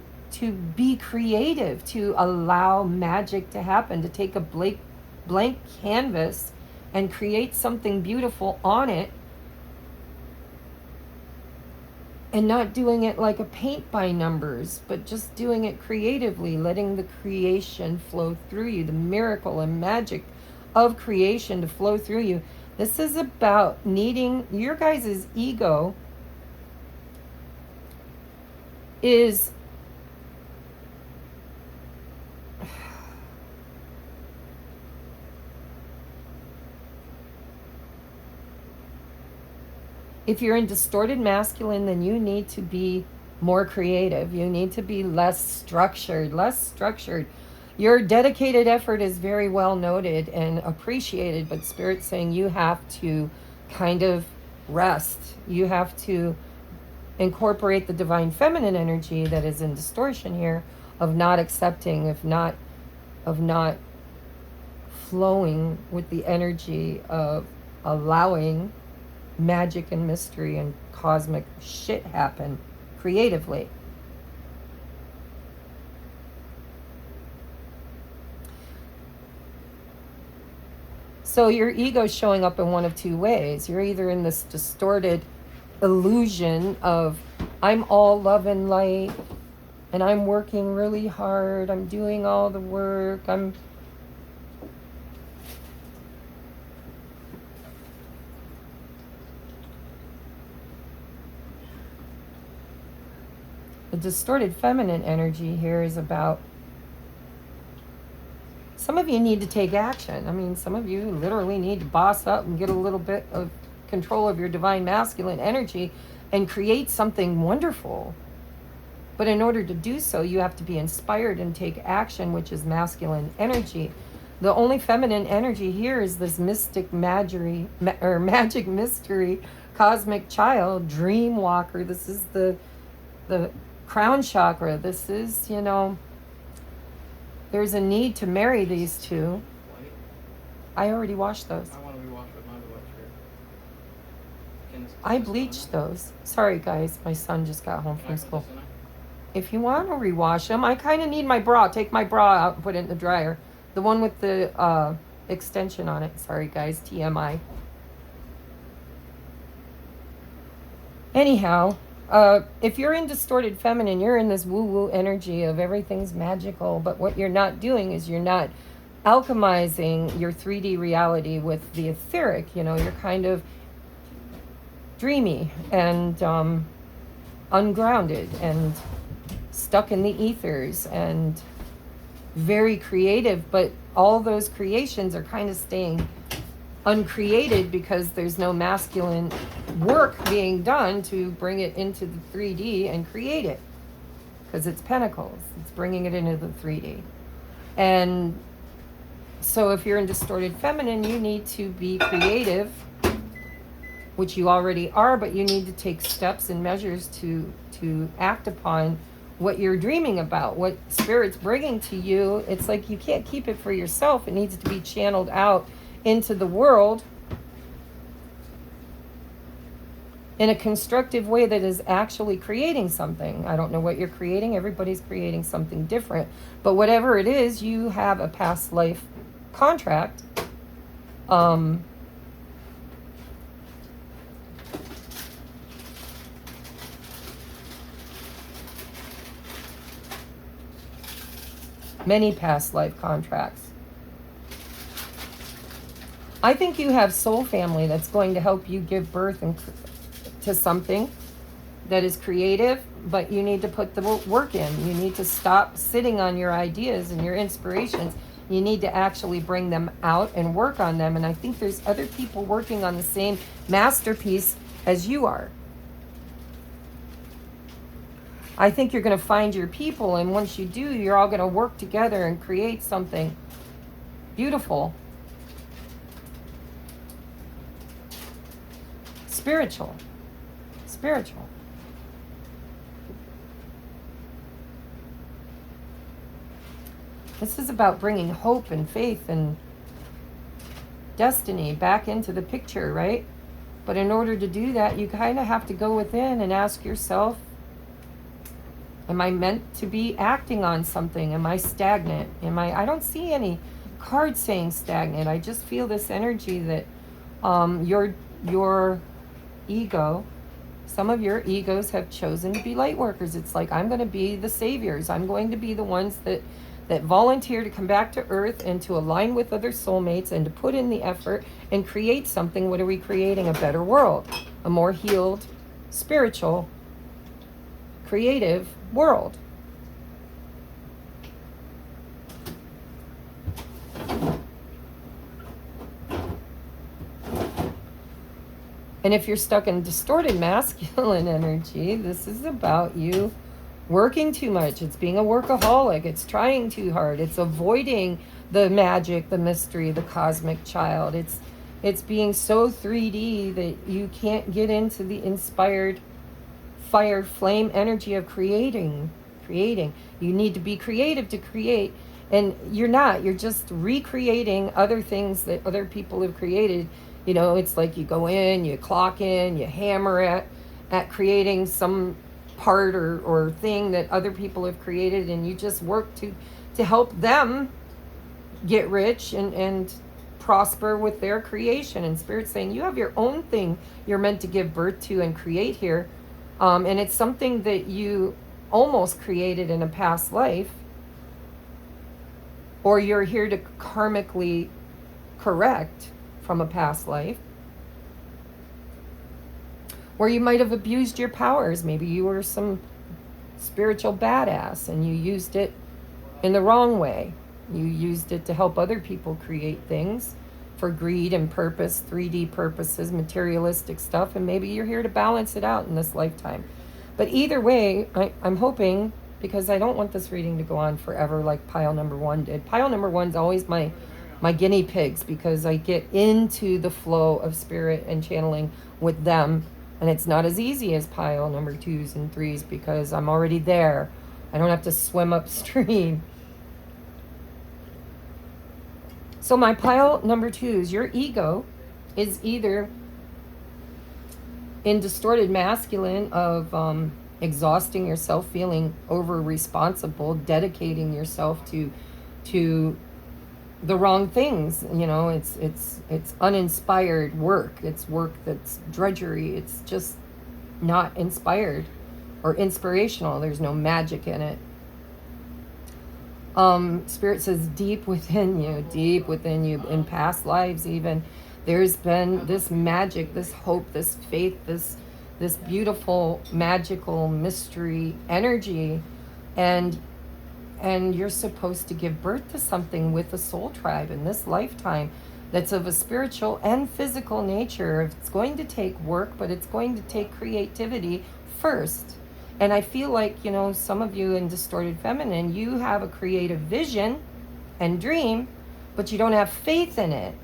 be creative, to allow magic to happen, to take a blank canvas and create something beautiful on it, and not doing it like a paint by numbers, but just doing it creatively, letting the creation flow through you, the miracle and magic of creation to flow through you. This is about needing your guys' ego is if you're in distorted masculine, then you need to be more creative. You need to be less structured. Your dedicated effort is very well noted and appreciated, but Spirit's saying you have to kind of rest. You have to incorporate the divine feminine energy that is in distortion here, of not accepting, of not flowing with the energy of allowing magic and mystery and cosmic shit happen creatively. So your ego's showing up in one of two ways. You're either in this distorted illusion of, I'm all love and light, and I'm working really hard, I'm doing all the work, the distorted feminine energy here is about, some of you need to take action. I mean, some of you literally need to boss up and get a little bit of control of your divine masculine energy and create something wonderful. But in order to do so, you have to be inspired and take action, which is masculine energy. The only feminine energy here is this mystic magic mystery, cosmic child, dream walker. This is the crown chakra. This is, there's a need to marry these two. I already washed those. I want to rewash with my white shirt. I bleached those. Sorry guys, my son just got home from school. If you want to rewash them, I kind of need my bra. Take my bra out and put it in the dryer. The one with the extension on it. Sorry guys, TMI. Anyhow, if you're in distorted feminine, you're in this woo-woo energy of everything's magical, but what you're not doing is you're not alchemizing your 3D reality with the etheric. You're kind of dreamy and ungrounded and stuck in the ethers and very creative, but all those creations are kind of staying uncreated because there's no masculine work being done to bring it into the 3D and create it, because it's pentacles. It's bringing it into the 3D. And so if you're in distorted feminine, you need to be creative, which you already are, but you need to take steps and measures to act upon what you're dreaming about, what Spirit's bringing to you. It's like you can't keep it for yourself. It needs to be channeled out into the world in a constructive way that is actually creating something. I don't know what you're creating. Everybody's creating something different. But whatever it is, you have a past life contract. Many past life contracts. I think you have soul family that's going to help you give birth to something that is creative, but you need to put the work in. You need to stop sitting on your ideas and your inspirations You need to actually bring them out and work on them. And I think there's other people working on the same masterpiece as you are. I think you're going to find your people, and once you do, you're all going to work together and create something beautiful, spiritual. This is about bringing hope and faith and destiny back into the picture, right? But in order to do that, you kind of have to go within and ask yourself, am I meant to be acting on something? Am I stagnant? I don't see any cards saying stagnant. I just feel this energy that your ego, some of your egos have chosen to be light workers. It's like, I'm going to be the saviors. I'm going to be the ones that volunteer to come back to earth and to align with other soulmates and to put in the effort and create something. What are we creating? A better world, a more healed, spiritual, creative world. And if you're stuck in distorted masculine energy, this is about you working too much. It's being a workaholic. It's trying too hard. It's avoiding the magic, the mystery, the cosmic child. It's being so 3D that you can't get into the inspired fire flame energy of creating. You need to be creative to create. And you're not. You're just recreating other things that other people have created. You know, it's like you go in, you clock in, you hammer at creating some part or thing that other people have created, and you just work to help them get rich and prosper with their creation. And Spirit's saying you have your own thing you're meant to give birth to and create here. And it's something that you almost created in a past life, or you're here to karmically correct from a past life, where you might have abused your powers. Maybe you were some spiritual badass and you used it in the wrong way. You used it to help other people create things for greed and purpose, 3D purposes, materialistic stuff, and maybe you're here to balance it out in this lifetime. But either way, I'm hoping, because I don't want this reading to go on forever like pile number 1 did. Pile number 1's always my guinea pigs, because I get into the flow of spirit and channeling with them, and it's not as easy as pile number 2s and 3s because I'm already there. I don't have to swim upstream. So my pile number 2s, your ego is either in distorted masculine of exhausting yourself, feeling over responsible, dedicating yourself to the wrong things. You know, it's uninspired work. It's work that's drudgery. It's just not inspired or inspirational. There's no magic in it. Spirit says deep within you, in past lives even, there's been this magic, this hope, this faith, this beautiful magical mystery energy, and you're supposed to give birth to something with a soul tribe in this lifetime that's of a spiritual and physical nature. It's going to take work, but it's going to take creativity first. And I feel like, you know, some of you in Distorted Feminine, you have a creative vision and dream, but you don't have faith in it.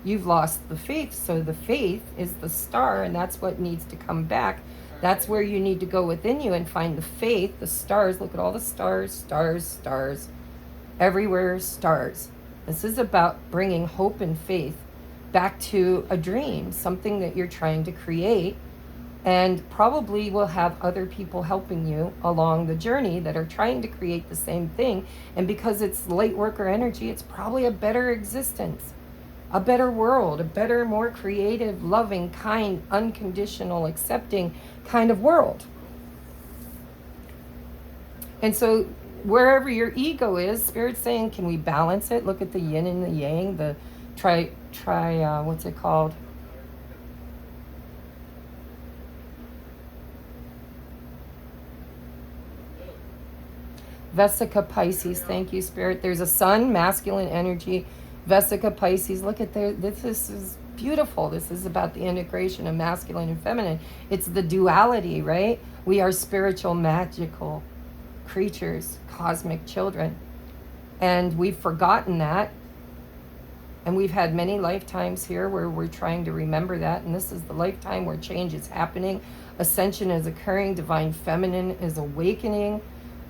You've lost the faith. So the faith is the star, and that's what needs to come back. That's where you need to go within you and find the faith, the stars. Look at all the stars, stars, stars. Everywhere, stars. This is about bringing hope and faith back to a dream, something that you're trying to create, and probably will have other people helping you along the journey that are trying to create the same thing. And because it's light worker energy, it's probably a better existence, a better world, a better, more creative, loving, kind, unconditional, accepting kind of world. And so wherever your ego is, Spirit's saying, can we balance it? Look at the yin and the yang, the what's it called? Vesica Pisces, thank you, Spirit. There's a sun, masculine energy. Vesica Pisces, look at this is beautiful. This is about the integration of masculine and feminine. It's the duality, right? We are spiritual, magical creatures, cosmic children. And we've forgotten that. And we've had many lifetimes here where we're trying to remember that. And this is the lifetime where change is happening. Ascension is occurring. Divine feminine is awakening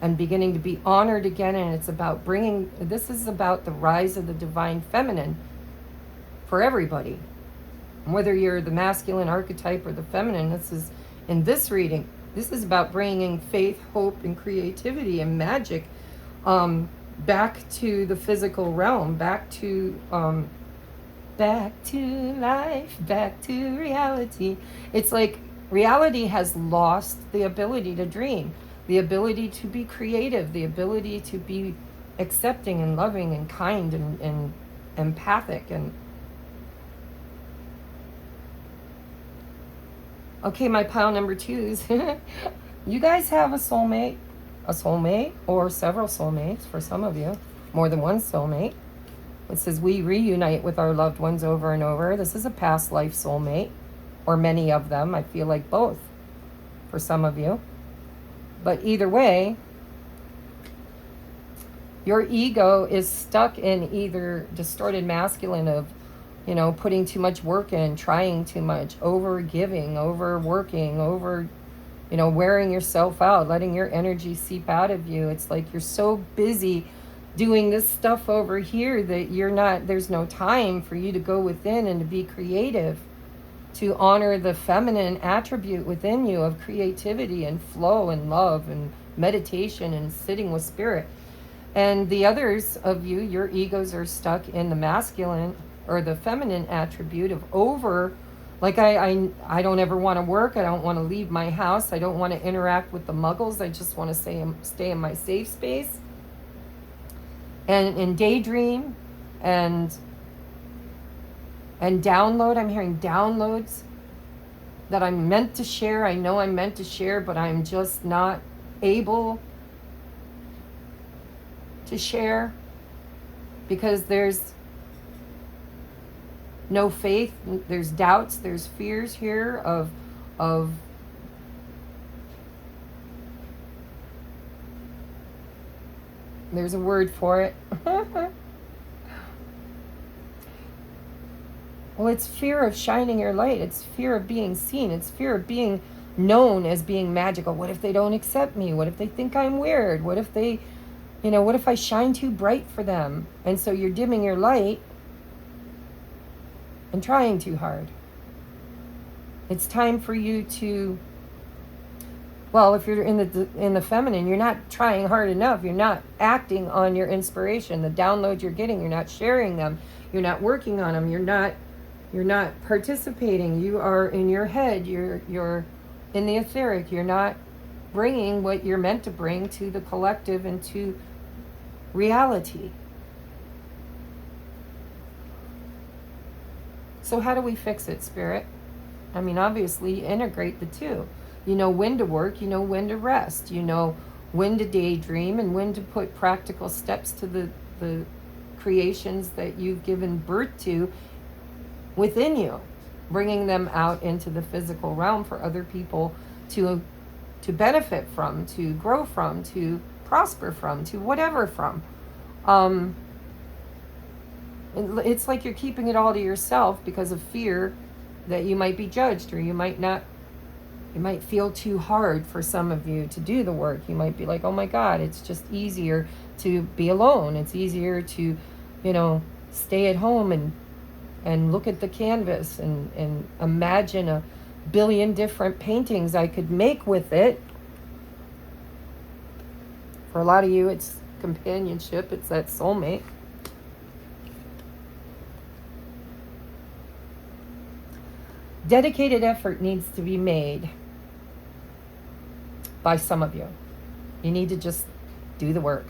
and beginning to be honored again. And it's about this is about the rise of the divine feminine for everybody. Whether you're the masculine archetype or the feminine, this is, in this reading, this is about bringing faith, hope, and creativity and magic back to the physical realm, back to life, back to reality. It's like reality has lost the ability to dream, the ability to be creative, the ability to be accepting and loving and kind and empathic. And okay, my pile number 2s. You guys have a soulmate or several soulmates for some of you, more than one soulmate. It says we reunite with our loved ones over and over. This is a past life soulmate, or many of them. I feel like both for some of you. But either way, your ego is stuck in either distorted masculine of, putting too much work in, trying too much, over giving, overworking, wearing yourself out, letting your energy seep out of you. It's like you're so busy doing this stuff over here that there's no time for you to go within and to be creative, to honor the feminine attribute within you of creativity and flow and love and meditation and sitting with spirit. And the others of you, your egos are stuck in the masculine or the feminine attribute of over. Like I don't ever want to work. I don't want to leave my house. I don't want to interact with the muggles. I just want to stay in my safe space. And daydream and download. I'm hearing downloads that I'm meant to share. I know I'm meant to share, but I'm just not able to share because there's no faith, there's doubts, there's fears here of there's a word for it. Well, it's fear of shining your light. It's fear of being seen. It's fear of being known as being magical. What if they don't accept me? What if they think I'm weird? What if what if I shine too bright for them? And so you're dimming your light and trying too hard. It's time for you to, well, if you're in the feminine, you're not trying hard enough. You're not acting on your inspiration. The downloads you're getting, you're not sharing them. You're not working on them. You're not participating. You are in your head. You're in the etheric. You're not bringing what you're meant to bring to the collective and to reality. So how do we fix it, Spirit? I mean, obviously, integrate the two. You know when to work, you know when to rest, you know when to daydream and when to put practical steps to the creations that you've given birth to within you, bringing them out into the physical realm for other people to benefit from, to grow from, to prosper from, to whatever from. It's like you're keeping it all to yourself because of fear that you might be judged, or you might feel too hard for some of you to do the work. You might be like, oh my God, it's just easier to be alone. It's easier to, stay at home and look at the canvas and imagine a billion different paintings I could make with it. For a lot of you, it's companionship. It's that soulmate. Dedicated effort needs to be made by some of you. You need to just do the work.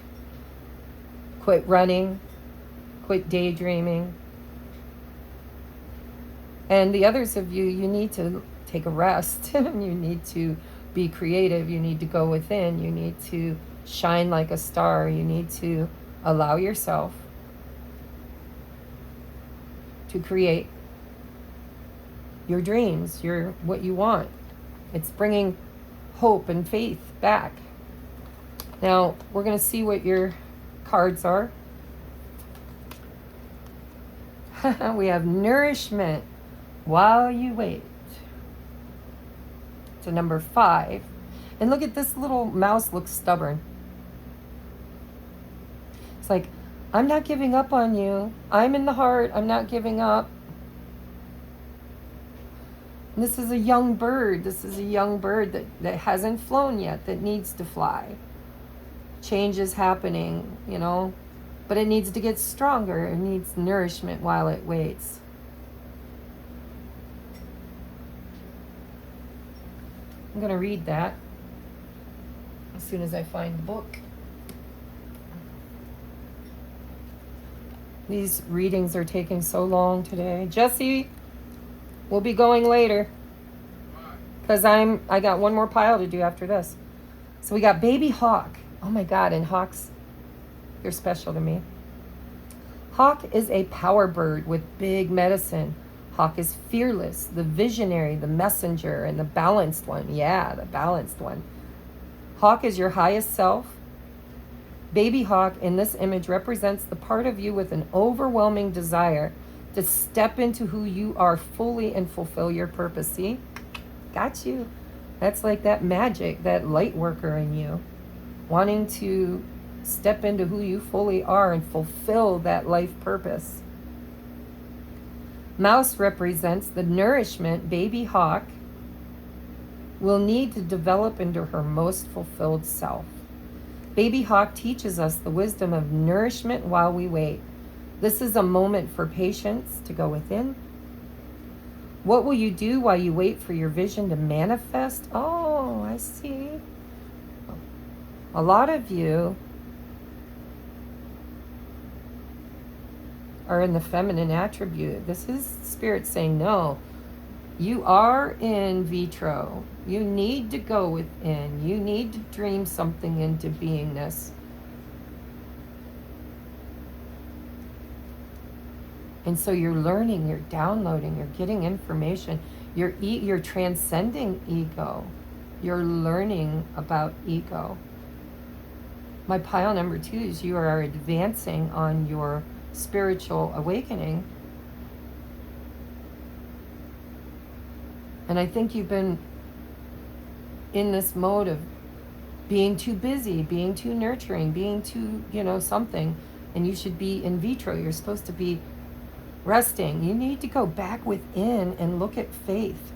Quit running. Quit daydreaming. And the others of you, you need to take a rest. You need to be creative. You need to go within. You need to shine like a star. You need to allow yourself to create your dreams, your what you want. It's bringing hope and faith back. Now, we're going to see what your cards are. We have nourishment while you wait. It's a number 5. And look at this little mouse, looks stubborn. It's like, I'm not giving up on you. I'm in the heart. I'm not giving up. And this is a young bird. This is a young bird that hasn't flown yet, that needs to fly. Change is happening, you know, but it needs to get stronger. It needs nourishment while it waits. I'm going to read that as soon as I find the book. These readings are taking so long today. Jesse, we'll be going later because I got one more pile to do after this. So we got baby hawk. Oh my God, and hawks, they're special to me. Hawk is a power bird with big medicine. Hawk is fearless, the visionary, the messenger, and the balanced one. Yeah, the balanced one. Hawk is your highest self. Baby hawk in this image represents the part of you with an overwhelming desire to step into who you are fully and fulfill your purpose. See? Got you. That's like that magic, that light worker in you, wanting to step into who you fully are and fulfill that life purpose. Mouse represents the nourishment baby hawk will need to develop into her most fulfilled self. Baby hawk teaches us the wisdom of nourishment while we wait. This is a moment for patience to go within. What will you do while you wait for your vision to manifest? Oh, I see. A lot of you are in the feminine attribute. This is spirit saying, no, you are in vitro. You need to go within. You need to dream something into beingness. And so you're learning, you're downloading, you're getting information. You're transcending ego. You're learning about ego. My pile number 2 is you are advancing on your spiritual awakening. And I think you've been in this mode of being too busy, being too nurturing, being too, something. And you should be in vitro. You're supposed to be resting. You need to go back within and look at faith,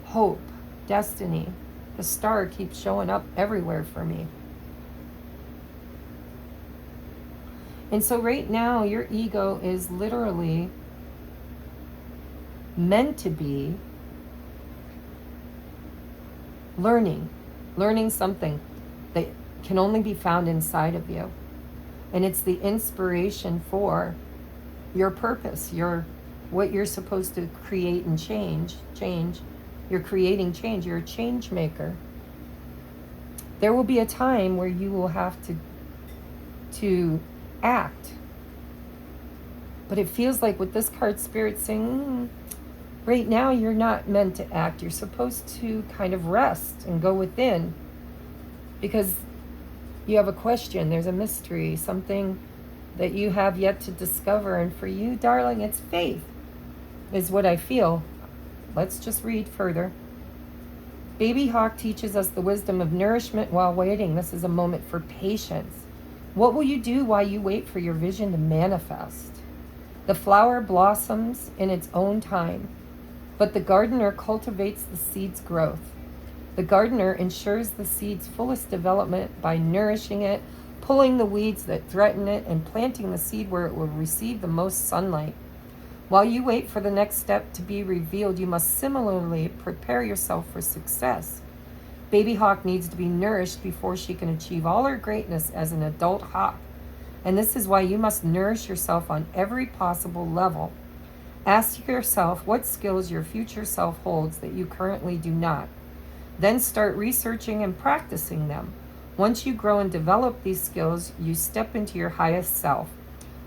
hope, destiny. The star keeps showing up everywhere for me. And so right now, your ego is literally meant to be learning something that can only be found inside of you. And it's the inspiration for your purpose, what you're supposed to create and change. You're creating change. You're a change maker. There will be a time where you will have to act. But it feels like with this card, Spirit saying, right now you're not meant to act. You're supposed to kind of rest and go within because you have a question. There's a mystery, something that you have yet to discover. And for you, darling, it's faith is what I feel. Let's just read further. Baby hawk teaches us the wisdom of nourishment while waiting. This is a moment for patience. What will you do while you wait for your vision to manifest? The flower blossoms in its own time, but the gardener cultivates the seed's growth. The gardener ensures the seed's fullest development by nourishing it, pulling the weeds that threaten it, and planting the seed where it will receive the most sunlight. While you wait for the next step to be revealed, you must similarly prepare yourself for success. Baby hawk needs to be nourished before she can achieve all her greatness as an adult hawk. And this is why you must nourish yourself on every possible level. Ask yourself what skills your future self holds that you currently do not. Then start researching and practicing them. Once you grow and develop these skills, you step into your highest self.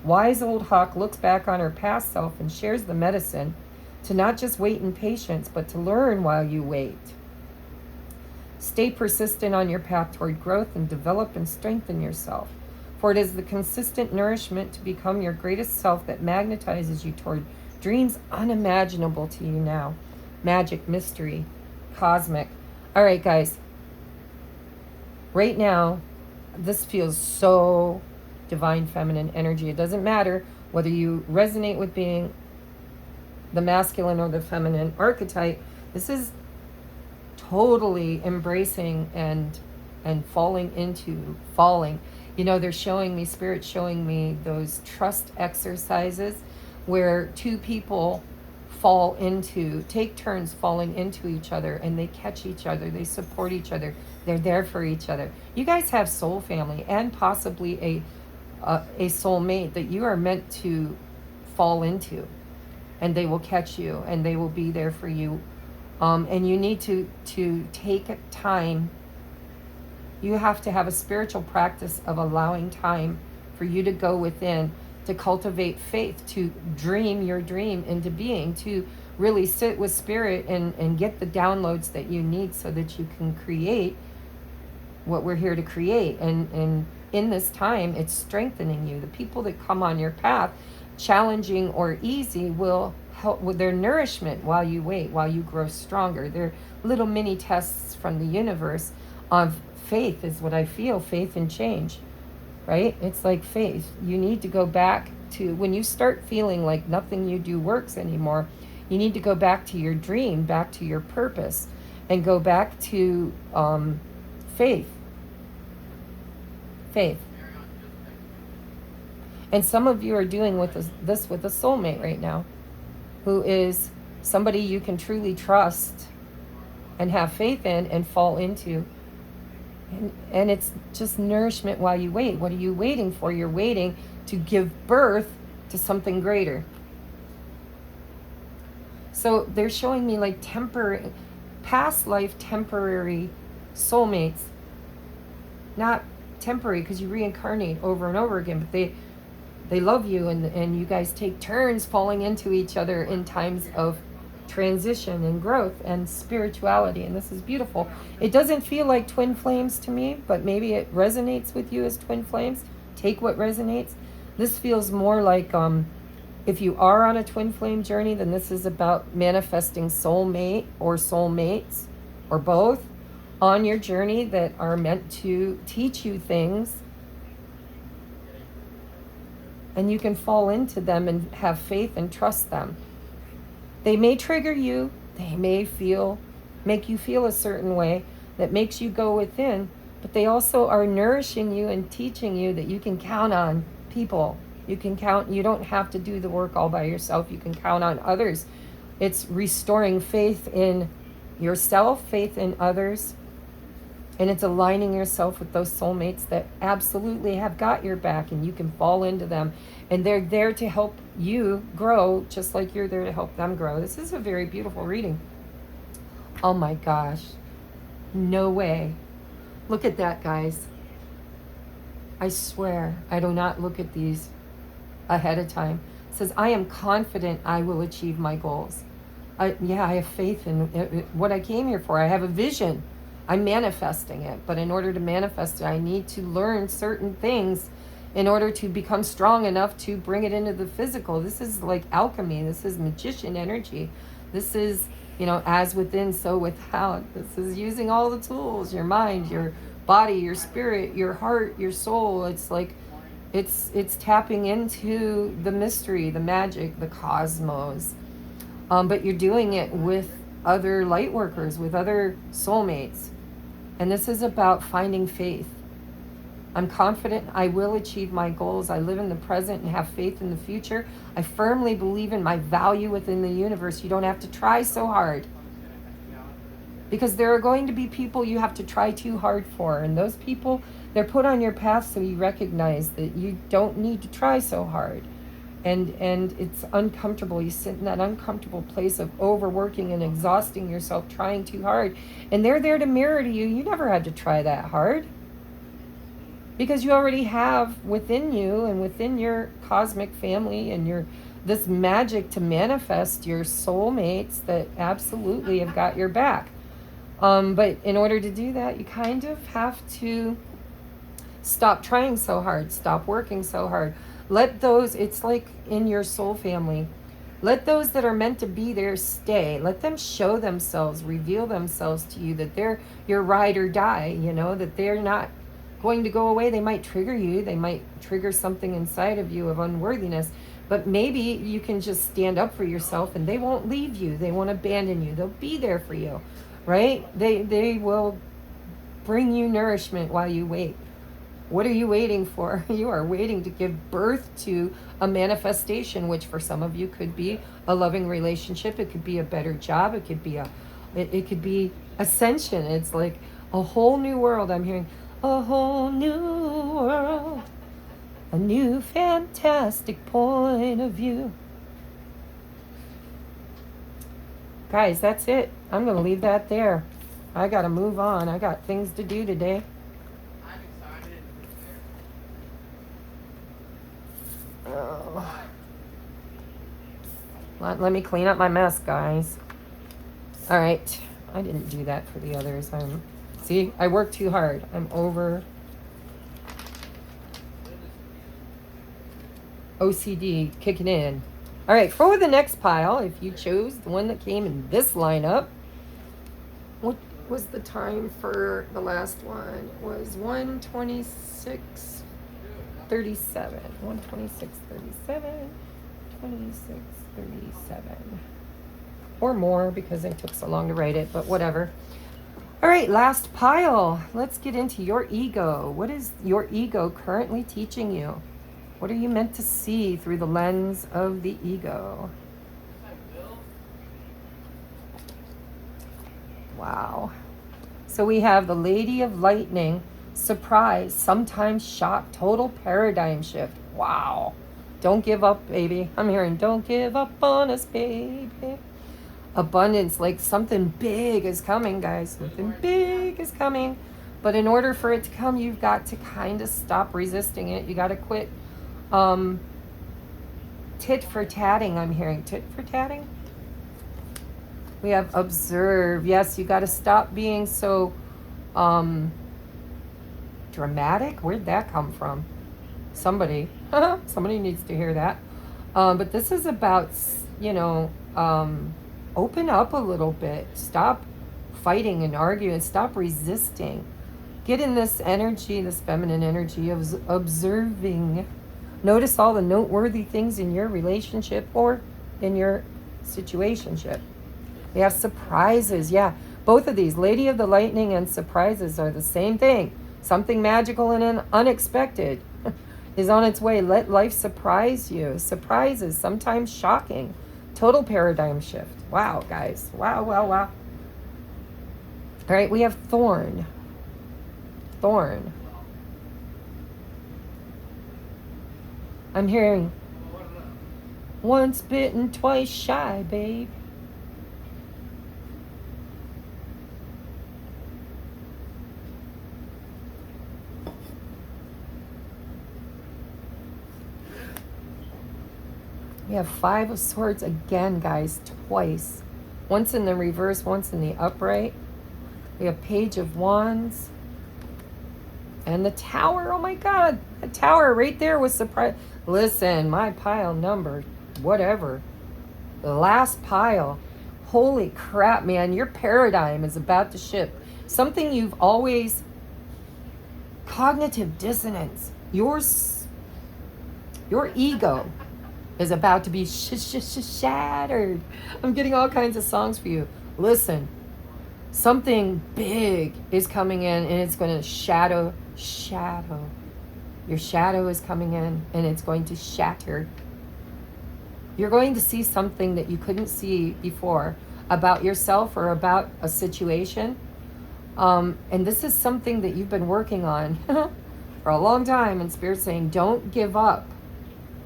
Wise old hawk looks back on her past self and shares the medicine to not just wait in patience, but to learn while you wait. Stay persistent on your path toward growth and develop and strengthen yourself. For it is the consistent nourishment to become your greatest self that magnetizes you toward dreams unimaginable to you now. Magic, mystery, cosmic. All right, guys. Right now, this feels so divine feminine energy. It doesn't matter whether you resonate with being the masculine or the feminine archetype. This is totally embracing and falling. You know, they're showing me, spirit showing me those trust exercises where two people take turns falling into each other, and they catch each other, they support each other, they're there for each other. You guys have soul family and possibly a soulmate that you are meant to fall into, and they will catch you and they will be there for you. And you need to take time. You have to have a spiritual practice of allowing time for you to go within, to cultivate faith, to dream your dream into being, to really sit with spirit and get the downloads that you need so that you can create what we're here to create. And in this time, it's strengthening you. The people that come on your path, challenging or easy, will help with their nourishment while you wait, while you grow stronger. They're little mini tests from the universe of faith, is what I feel, faith and change. Right? It's like faith. You need to go back to, when you start feeling like nothing you do works anymore, you need to go back to your dream, back to your purpose, and go back to faith. Faith. And some of you are doing this with a soulmate right now, who is somebody you can truly trust and have faith in and fall into. And it's just nourishment while you wait. What are you waiting for? You're waiting to give birth to something greater. So they're showing me like temporary, past life temporary soulmates. Not temporary because you reincarnate over and over again, but they love you, and you guys take turns falling into each other in times of transition and growth and spirituality, and this is beautiful. It doesn't feel like twin flames to me, but maybe it resonates with you as twin flames. Take what resonates. This feels more like if you are on a twin flame journey, then this is about manifesting soulmate or soulmates or both on your journey that are meant to teach you things, and you can fall into them and have faith and trust them. They may trigger you. They may make you feel a certain way that makes you go within, but they also are nourishing you and teaching you that you can count on people. You don't have to do the work all by yourself. You can count on others. It's restoring faith in yourself, faith in others, and it's aligning yourself with those soulmates that absolutely have got your back, and you can fall into them. And they're there to help you grow just like you're there to help them grow. This is a very beautiful reading. Oh my gosh. No way. Look at that, guys. I swear I do not look at these ahead of time. It says, I am confident I will achieve my goals. I have faith in what I came here for. I have a vision. I'm manifesting it. But in order to manifest it, I need to learn certain things in order to become strong enough to bring it into the physical. This is like alchemy. This is magician energy. This is, as within, so without. This is using all the tools, your mind, your body, your spirit, your heart, your soul. It's like, it's tapping into the mystery, the magic, the cosmos. But you're doing it with other light workers, with other soulmates. And this is about finding faith. I'm confident I will achieve my goals. I live in the present and have faith in the future. I firmly believe in my value within the universe. You don't have to try so hard, because there are going to be people you have to try too hard for. And those people, they're put on your path so you recognize that you don't need to try so hard. and it's uncomfortable. You sit in that uncomfortable place of overworking and exhausting yourself, trying too hard, and they're there to mirror to you. You never had to try that hard, because you already have within you and within your cosmic family and your this magic to manifest your soulmates that absolutely have got your back. But in order to do that, you kind of have to stop trying so hard, stop working so hard. Let those, it's like in your soul family, let those that are meant to be there stay. Let them show themselves, reveal themselves to you, that they're your ride or die, that they're not going to go away. They might trigger you. They might trigger something inside of you of unworthiness. But maybe you can just stand up for yourself and they won't leave you. They won't abandon you. They'll be there for you, right? They will bring you nourishment while you wait. What are you waiting for? You are waiting to give birth to a manifestation, which for some of you could be a loving relationship. It could be a better job. It could be it could be ascension. It's like a whole new world. I'm hearing a whole new world, a new fantastic point of view. Guys, that's it. I'm going to leave that there. I got to move on. I got things to do today. Oh. Let me clean up my mess, guys. All right. I didn't do that for the others. See, I worked too hard. I'm over. OCD kicking in. All right, for the next pile, if you chose the one that came in this lineup, what was the time for the last one? It was 1:26:37. 1:26:37. 26:37. Or more, because it took so long to write it, but whatever. All right, last pile. Let's get into your ego. What is your ego currently teaching you? What are you meant to see through the lens of the ego? Wow. So we have the Lady of Lightning, surprise, sometimes shock, total paradigm shift. Wow. Don't give up, baby. I'm hearing, don't give up on us, baby. Abundance, like something big is coming, guys. Something big is coming. But in order for it to come, you've got to kind of stop resisting it. You got to quit tit for tatting. I'm hearing tit for tatting. We have observe. Yes, you got to stop being so dramatic. Where'd that come from? Somebody needs to hear that. But this is about, open up a little bit. Stop fighting and arguing. Stop resisting. Get in this energy, this feminine energy of observing. Notice all the noteworthy things in your relationship or in your situationship. We have surprises. Yeah, both of these, Lady of the Lightning and surprises, are the same thing. Something magical and unexpected is on its way. Let life surprise you. Surprises, sometimes shocking. Total paradigm shift. Wow, guys. Wow. All right, we have thorn. Thorn. I'm hearing once bitten, twice shy, babe. We have Five of Swords again, guys, twice. Once in the reverse, once in the upright. We have Page of Wands. And the Tower, oh my God. The Tower right there was surprise. Listen, my pile number, whatever. The last pile. Holy crap, man. Your paradigm is about to shift. Something you've always... Cognitive dissonance. Your ego is about to be shattered. I'm getting all kinds of songs for you. Listen, something big is coming in and it's going to shadow. Your shadow is coming in and it's going to shatter. You're going to see something that you couldn't see before about yourself or about a situation. And this is something that you've been working on for a long time, and Spirit's saying, don't give up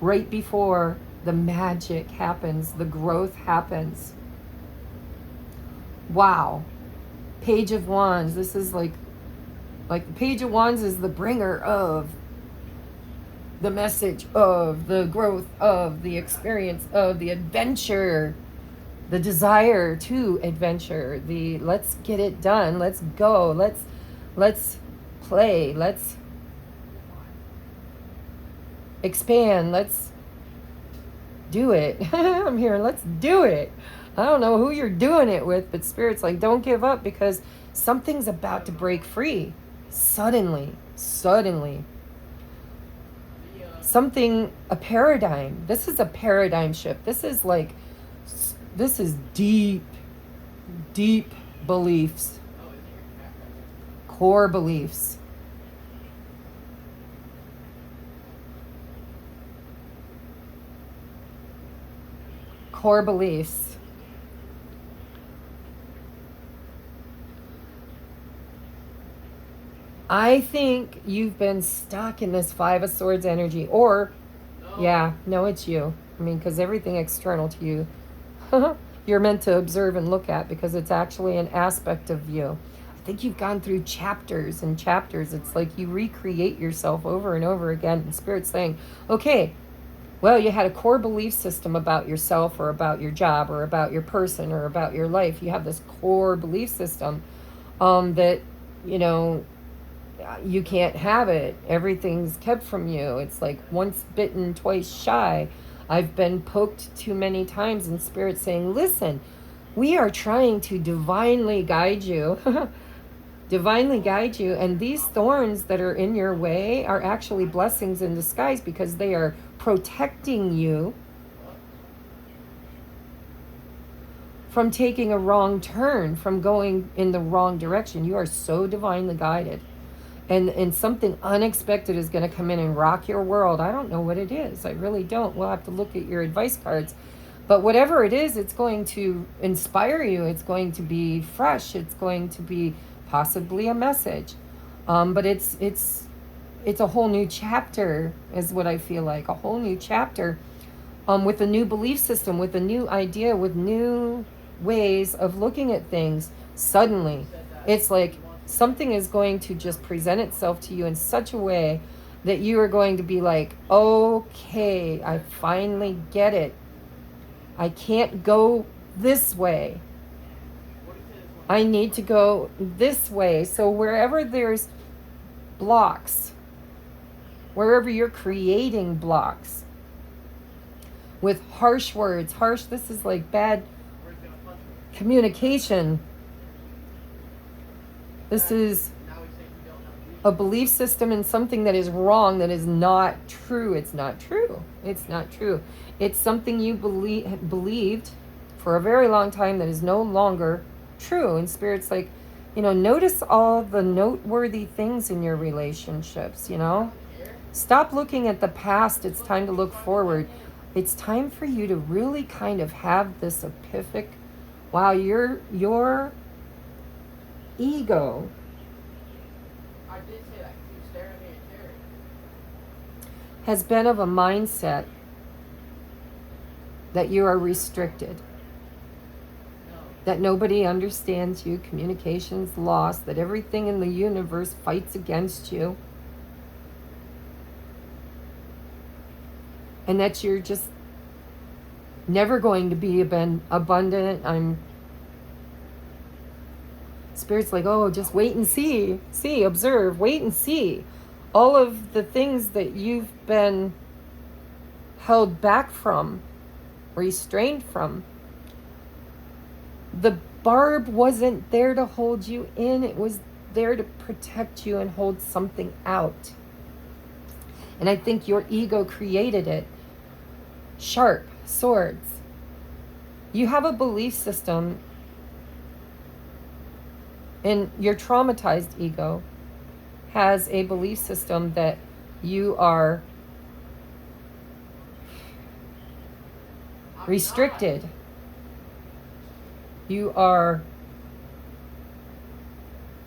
right before the magic happens, the growth happens. Wow. Page of Wands. This is like the Page of Wands is the bringer of the message of the growth of the experience of the adventure, the desire to adventure, the let's get it done, let's go, let's play, let's expand, let's do it. I'm here, let's do it. I don't know who you're doing it with, but Spirit's like, don't give up, because something's about to break free. Suddenly. Something, a paradigm. This is a paradigm shift. This is deep beliefs. Core beliefs. Core beliefs. I think you've been stuck in this Five of Swords energy, or, no, it's you. I mean, because everything external to you, you're meant to observe and look at, because it's actually an aspect of you. I think you've gone through chapters and chapters. It's like you recreate yourself over and over again. And Spirit's saying, okay, well, you had a core belief system about yourself, or about your job, or about your person, or about your life. You have this core belief system that, you can't have it. Everything's kept from you. It's like once bitten, twice shy. I've been poked too many times, and Spirit saying, listen, we are trying to divinely guide you. Divinely guide you. And these thorns that are in your way are actually blessings in disguise, because they are protecting you from taking a wrong turn, from going in the wrong direction. You are so divinely guided. And something unexpected is going to come in and rock your world. I don't know what it is. I really don't. We'll have to look at your advice cards. But whatever it is, it's going to inspire you. It's going to be fresh. It's going to be possibly a message. But it's a whole new chapter, is what I feel like. A whole new chapter with a new belief system, with a new idea, with new ways of looking at things. Suddenly, it's like something is going to just present itself to you in such a way that you are going to be like, okay, I finally get it. I can't go this way. I need to go this way. So wherever there's blocks, wherever you're creating blocks with harsh words, this is like bad communication. This is a belief system in something that is wrong, that is not true. It's not true. It's not true. It's something you believed for a very long time that is no longer true. And Spirit's like, notice all the noteworthy things in your relationships, Stop looking at the past. It's time to look forward. It's time for you to really kind of have this epiphanic, wow, your ego has been of a mindset that you are restricted, that nobody understands you, communication's lost, that everything in the universe fights against you, and that you're just never going to be abundant. Spirit's like, oh, just wait and see, observe, wait and see. All of the things that you've been held back from, restrained from, the barb wasn't there to hold you in. It was there to protect you and hold something out. And I think your ego created it. Sharp swords. You have a belief system, and your traumatized ego has a belief system that you are restricted. You are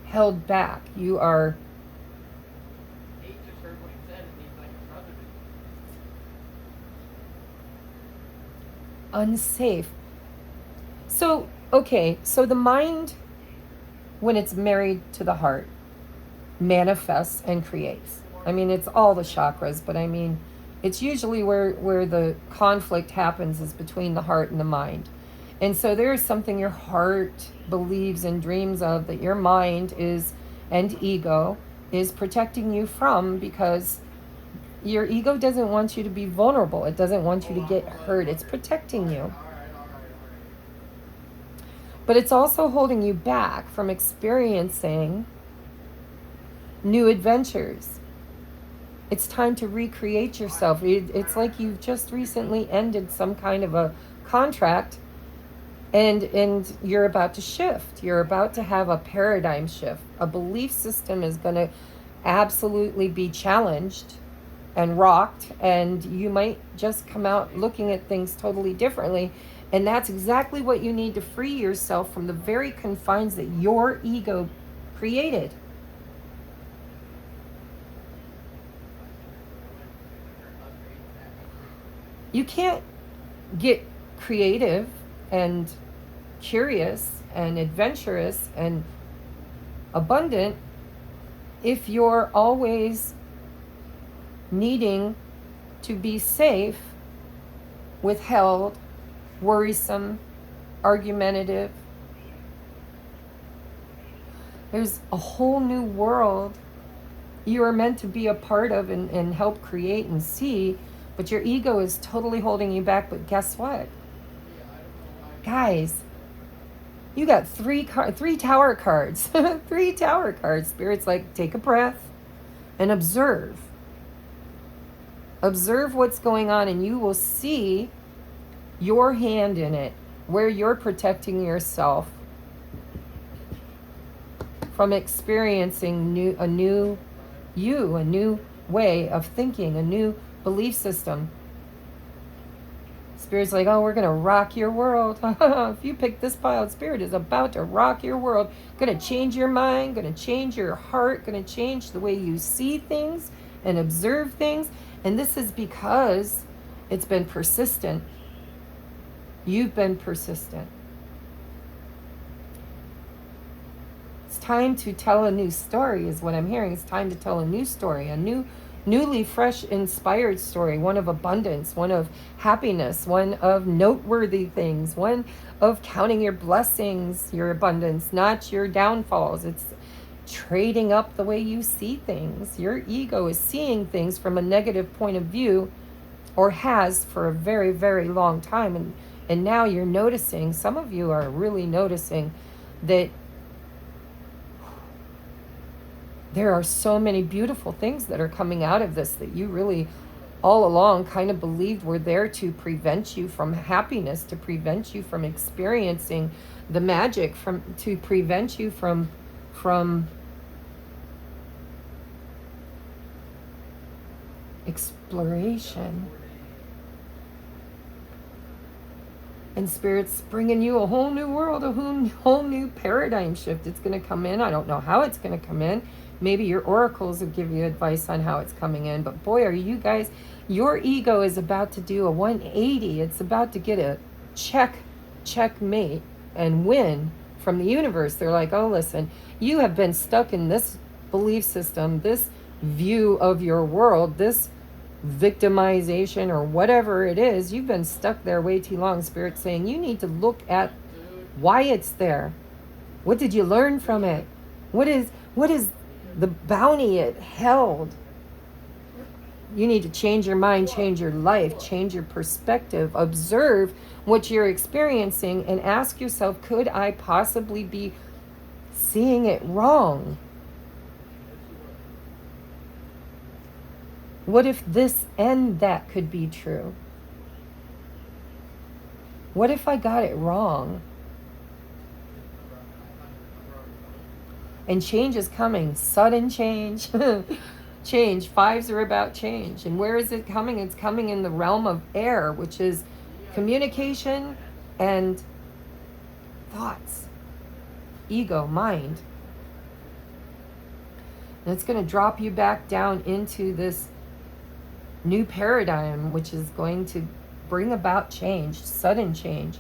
held back. You are unsafe. So, okay, so the mind, when it's married to the heart, manifests and creates. I mean, it's all the chakras, but I mean, it's usually where the conflict happens is between the heart and the mind. And so there is something your heart believes and dreams of that your mind is, and ego is protecting you from, because your ego doesn't want you to be vulnerable. It doesn't want you to get hurt. It's protecting you. But it's also holding you back from experiencing new adventures. It's time to recreate yourself. It's like you've just recently ended some kind of a contract, and you're about to shift. You're about to have a paradigm shift. A belief system is going to absolutely be challenged and rocked, and you might just come out looking at things totally differently. And that's exactly what you need to free yourself from the very confines that your ego created. You can't get creative and curious and adventurous and abundant if you're always needing to be safe, withheld, worrisome, argumentative. There's a whole new world you are meant to be a part of and help create and see, but your ego is totally holding you back. But guess what? Guys, you got three tower cards. 3 tower cards. Spirit's like, take a breath and observe. Observe what's going on, and you will see your hand in it, where you're protecting yourself from experiencing a new way of thinking, a new belief system. Spirit's like, oh, we're going to rock your world. If you pick this pile, Spirit is about to rock your world. Going to change your mind, going to change your heart, going to change the way you see things and observe things. And this is because it's been persistent. You've been persistent. It's time to tell a new story is what I'm hearing. It's time to tell a new story, a newly fresh, inspired story, one of abundance, one of happiness, one of noteworthy things, one of counting your blessings, your abundance, not your downfalls. It's trading up the way you see things. Your ego is seeing things from a negative point of view, or has for a very, very long time. And now you're noticing, some of you are really noticing that there are so many beautiful things that are coming out of this that you really all along kind of believed were there to prevent you from happiness, to prevent you from experiencing the magic, to prevent you from exploration. And Spirit's bringing you a whole new world, a whole new paradigm shift. It's going to come in. I don't know how it's going to come in. Maybe your oracles will give you advice on how it's coming in. But boy, are you guys, your ego is about to do a 180. It's about to get a checkmate and win from the universe. They're like, oh, listen, you have been stuck in this belief system, this view of your world, this victimization or whatever it is. You've been stuck there way too long. Spirit's saying you need to look at why it's there. What did you learn from it? What is the bounty it held? You need to change your mind, change your life, change your perspective, observe what you're experiencing, and ask yourself, could I possibly be seeing it wrong? What if this and that could be true? What if I got it wrong? And change is coming. Sudden change. Change. 5s are about change. And where is it coming? It's coming in the realm of air, which is communication and thoughts. Ego, mind. And it's going to drop you back down into this new paradigm, which is going to bring about change, sudden change.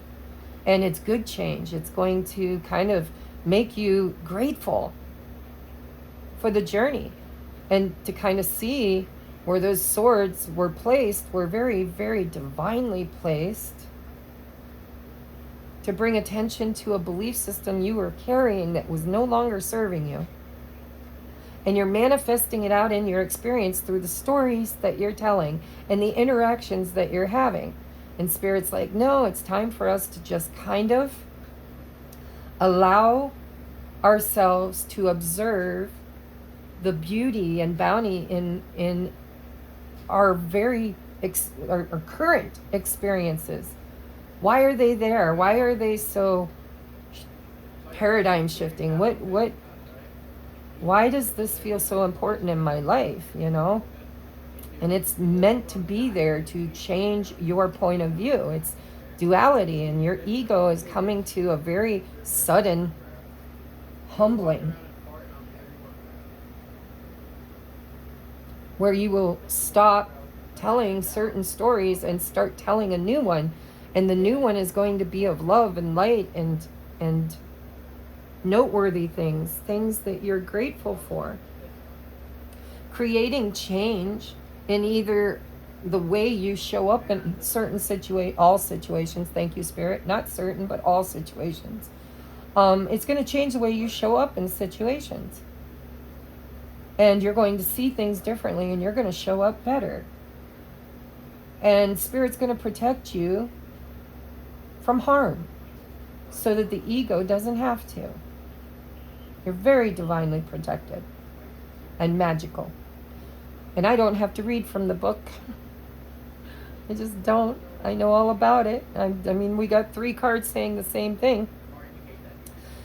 And it's good change. It's going to kind of make you grateful for the journey, and to kind of see where those swords were placed, were very, very divinely placed to bring attention to a belief system you were carrying that was no longer serving you. And you're manifesting it out in your experience through the stories that you're telling and the interactions that you're having. And Spirit's like, no, it's time for us to just kind of allow ourselves to observe the beauty and bounty in our our current experiences. Why are they there? Why are they so paradigm shifting? Why does this feel so important in my life, you know? And it's meant to be there to change your point of view. It's duality, and your ego is coming to a very sudden humbling, where you will stop telling certain stories and start telling a new one. And the new one is going to be of love and light and noteworthy things that you're grateful for. Creating change in either the way you show up in certain all situations, thank you, Spirit, not certain, but all situations. It's going to change the way you show up in situations. And you're going to see things differently, and you're going to show up better. And Spirit's going to protect you from harm so that the ego doesn't have to. You're very divinely protected and magical. And I don't have to read from the book. I just don't. I know all about it. I mean, we got 3 cards saying the same thing.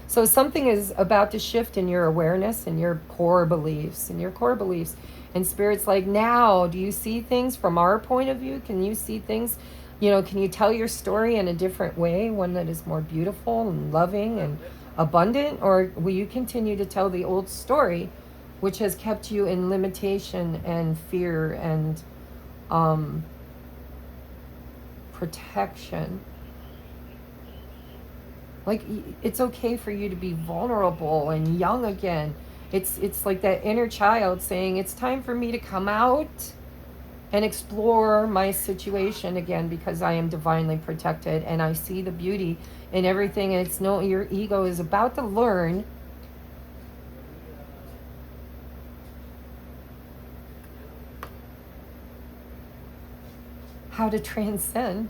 So something is about to shift in your awareness and your core beliefs. And Spirit's like, now, do you see things from our point of view? Can you see things, can you tell your story in a different way? One that is more beautiful and loving and abundant? Or will you continue to tell the old story, which has kept you in limitation and fear and protection? Like, it's okay for you to be vulnerable and young again. It's like that inner child saying, it's time for me to come out and explore my situation again, because I am divinely protected and I see the beauty in everything. And your ego is about to learn how to transcend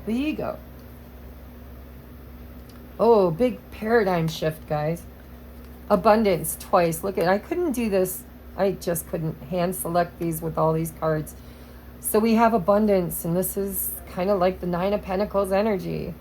the ego. Oh, big paradigm shift, guys. Abundance twice. Look I couldn't do this. I just couldn't hand select these with all these cards. So we have abundance, and this is kind of like the 9 of Pentacles energy.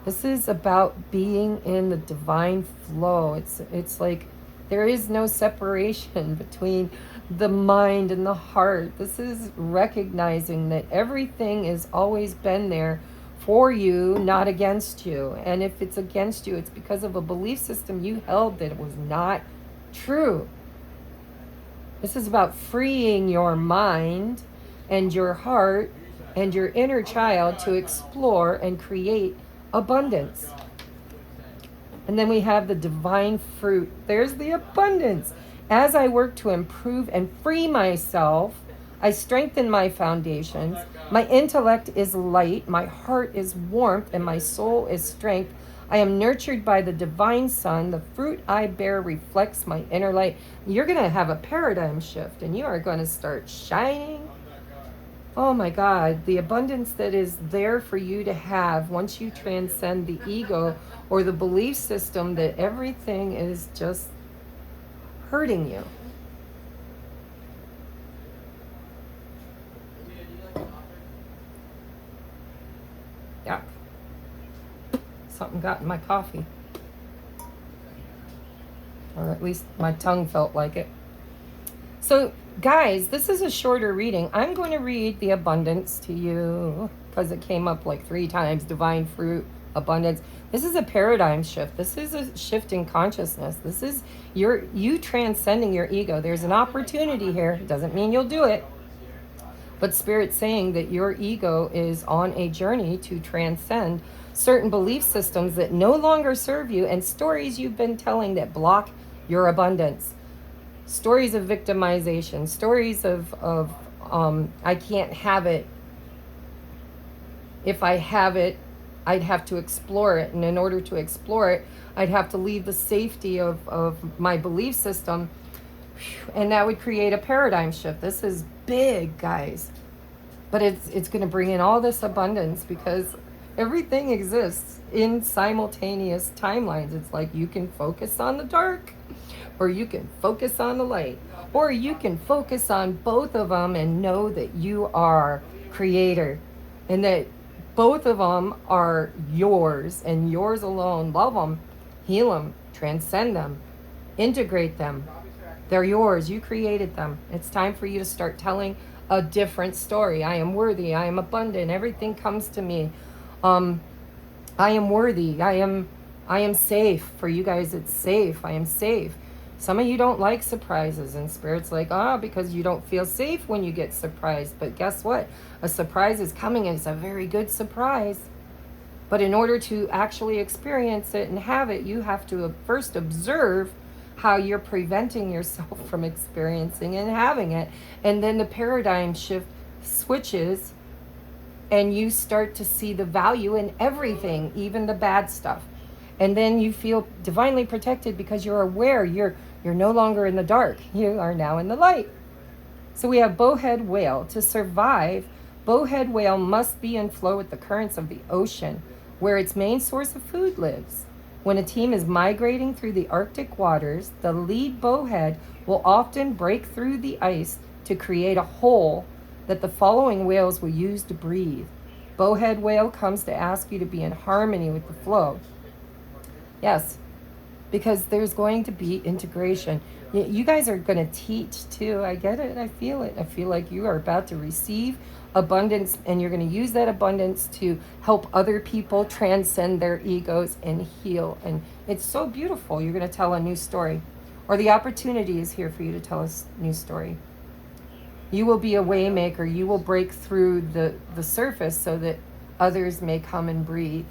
This is about being in the divine flow. It's like there is no separation between the mind and the heart. This is recognizing that everything has always been there for you, not against you. And if it's against you, it's because of a belief system you held that it was not true. This is about freeing your mind and your heart and your inner child to explore and create abundance. And then we have the divine fruit. There's the abundance. As I work to improve and free myself, I strengthen my foundations. My intellect is light, my heart is warmth, and my soul is strength. I am nurtured by the divine sun. The fruit I bear reflects my inner light. You're going to have a paradigm shift, and you are going to start shining. Oh my God, the abundance that is there for you to have once you transcend the ego or the belief system that everything is just hurting you. Yeah. Something got in my coffee. Or at least my tongue felt like it. So, guys, this is a shorter reading. I'm going to read the abundance to you because it came up like 3 times. Divine fruit, abundance. This is a paradigm shift. This is a shift in consciousness. This is you transcending your ego. There's an opportunity here. Doesn't mean you'll do it. But Spirit's saying that your ego is on a journey to transcend certain belief systems that no longer serve you and stories you've been telling that block your abundance. Stories of victimization, stories of I can't have it. If I have it, I'd have to explore it. And in order to explore it, I'd have to leave the safety of my belief system. And that would create a paradigm shift. This is big, guys. But it's going to bring in all this abundance because everything exists in simultaneous timelines. It's like you can focus on the dark or you can focus on the light. Or you can focus on both of them and know that you are creator and that both of them are yours and yours alone. Love them, heal them, transcend them, integrate them. They're yours. You created them. It's time for you to start telling a different story. I am worthy. I am abundant. Everything comes to me. I am worthy. I am safe. For you guys, it's safe. I am safe. Some of you don't like surprises, and Spirit's like, because you don't feel safe when you get surprised. But guess what? A surprise is coming, and it's a very good surprise. But in order to actually experience it and have it, you have to first observe how you're preventing yourself from experiencing and having it. And then the paradigm shift switches, and you start to see the value in everything, even the bad stuff. And then you feel divinely protected because you're aware you're no longer in the dark. You are now in the light. So we have bowhead whale. To survive, bowhead whale must be in flow with the currents of the ocean, where its main source of food lives. When a team is migrating through the Arctic waters, the lead bowhead will often break through the ice to create a hole that the following whales will use to breathe. Bowhead whale comes to ask you to be in harmony with the flow. Yes, because there's going to be integration. You guys are going to teach too. I get it. I feel it. I feel like you are about to receive abundance, and you're going to use that abundance to help other people transcend their egos and heal. And it's so beautiful. You're going to tell a new story, or the opportunity is here for you to tell a new story. You will be a way maker. You will break through the surface so that others may come and breathe.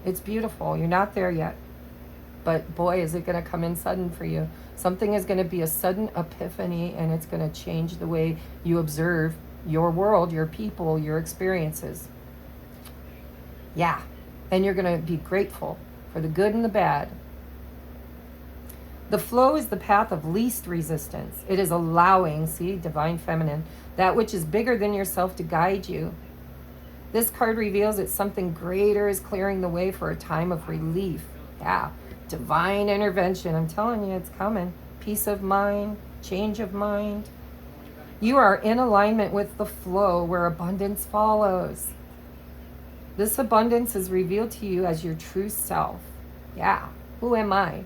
It's beautiful. You're not there yet. But boy, is it going to come in sudden for you. Something is going to be a sudden epiphany, and it's going to change the way you observe your world, your people, your experiences. Yeah. And you're going to be grateful for the good and the bad. The flow is the path of least resistance. It is allowing, see, divine feminine, that which is bigger than yourself to guide you. This card reveals that something greater is clearing the way for a time of relief. Yeah. Divine intervention. I'm telling you, it's coming. Peace of mind, change of mind. You are in alignment with the flow where abundance follows. This abundance is revealed to you as your true self. Yeah. Who am I?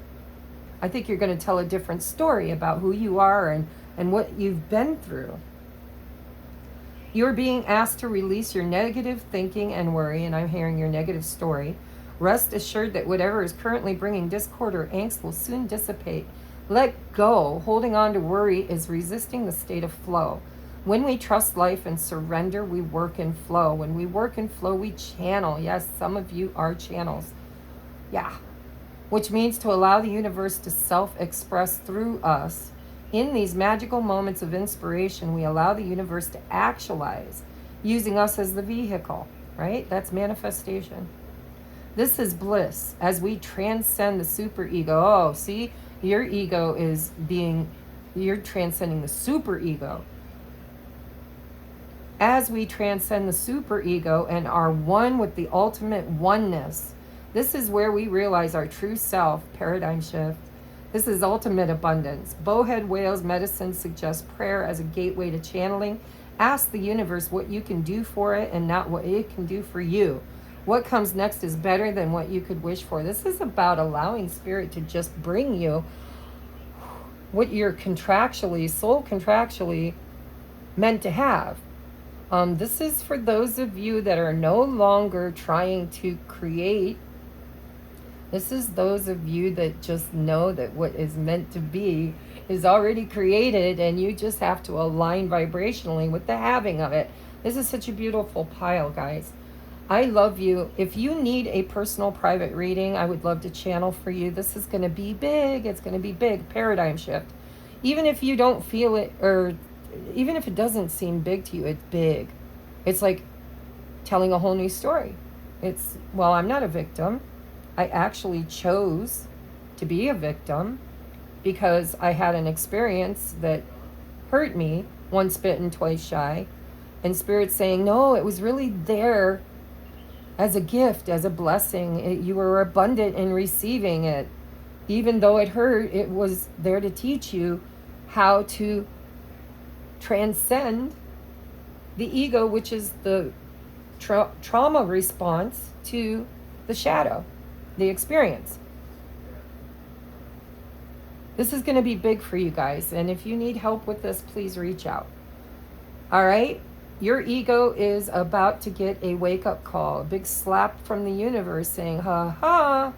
I think you're going to tell a different story about who you are and what you've been through. You're being asked to release your negative thinking and worry, and I'm hearing your negative story. Rest assured that whatever is currently bringing discord or angst will soon dissipate. Let go. Holding on to worry is resisting the state of flow. When we trust life and surrender, we work in flow. When we work in flow, we channel. Yes, some of you are channels. Yeah. Which means to allow the universe to self-express through us. In these magical moments of inspiration, we allow the universe to actualize, using us as the vehicle, right? That's manifestation. This is bliss as we transcend the superego. Oh, see, your ego is you're transcending the superego. As we transcend the superego and are one with the ultimate oneness, this is where we realize our true self, paradigm shift. This is ultimate abundance. Bowhead whale's medicine suggests prayer as a gateway to channeling. Ask the universe what you can do for it and not what it can do for you. What comes next is better than what you could wish for. This is about allowing spirit to just bring you what you're soul contractually meant to have. This is for those of you that are no longer trying to create This is those of you that just know that what is meant to be is already created, and you just have to align vibrationally with the having of it. This is such a beautiful pile, guys. I love you. If you need a personal private reading, I would love to channel for you. This is going to be big. It's going to be big. Paradigm shift. Even if you don't feel it, or even if it doesn't seem big to you, it's big. It's like telling a whole new story. It's, well, I'm not a victim. I actually chose to be a victim because I had an experience that hurt me, once bitten, twice shy. And Spirit saying, no, it was really there as a gift, as a blessing. You were abundant in receiving it. Even though it hurt, it was there to teach you how to transcend the ego, which is the trauma response to the shadow, the experience. This is going to be big for you guys. And if you need help with this, please reach out. All right? Your ego is about to get a wake-up call, a big slap from the universe saying, ha ha.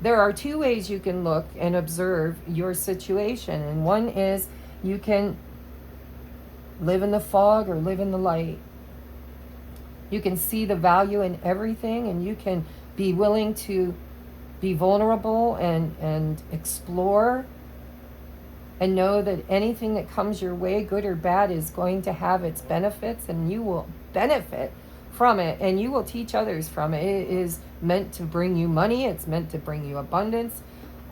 There are two ways you can look and observe your situation. And one is you can live in the fog or live in the light. You can see the value in everything, and you can be willing to be vulnerable and explore, and know that anything that comes your way, good or bad, is going to have its benefits, and you will benefit from it, and you will teach others from it. It is meant to bring you money. It's meant to bring you abundance.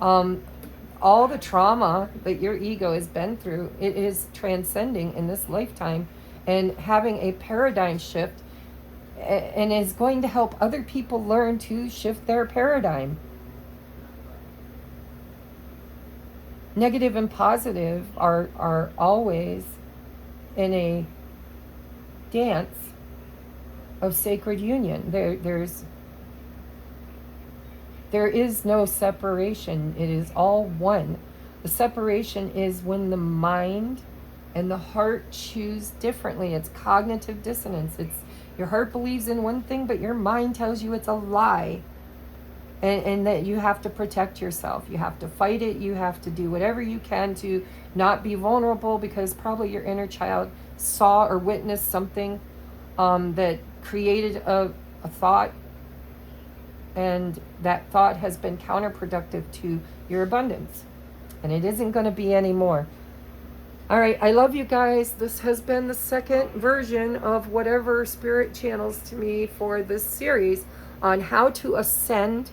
All the trauma that your ego has been through, it is transcending in this lifetime and having a paradigm shift, and is going to help other people learn to shift their paradigm. Negative and positive are always in a dance of sacred union. There is no separation. It is all one. The separation is when the mind and the heart choose differently. It's cognitive dissonance. It's your heart believes in one thing, but your mind tells you it's a lie. And that you have to protect yourself. You have to fight it. You have to do whatever you can to not be vulnerable, because probably your inner child saw or witnessed something that created a thought, and that thought has been counterproductive to your abundance. And it isn't going to be anymore. All right, I love you guys. This has been the second version of whatever Spirit channels to me for this series on how to ascend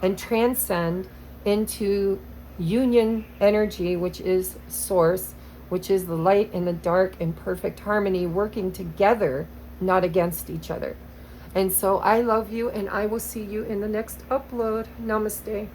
and transcend into union energy, which is source, which is the light and the dark in perfect harmony, working together, not against each other. And so I love you, and I will see you in the next upload. Namaste.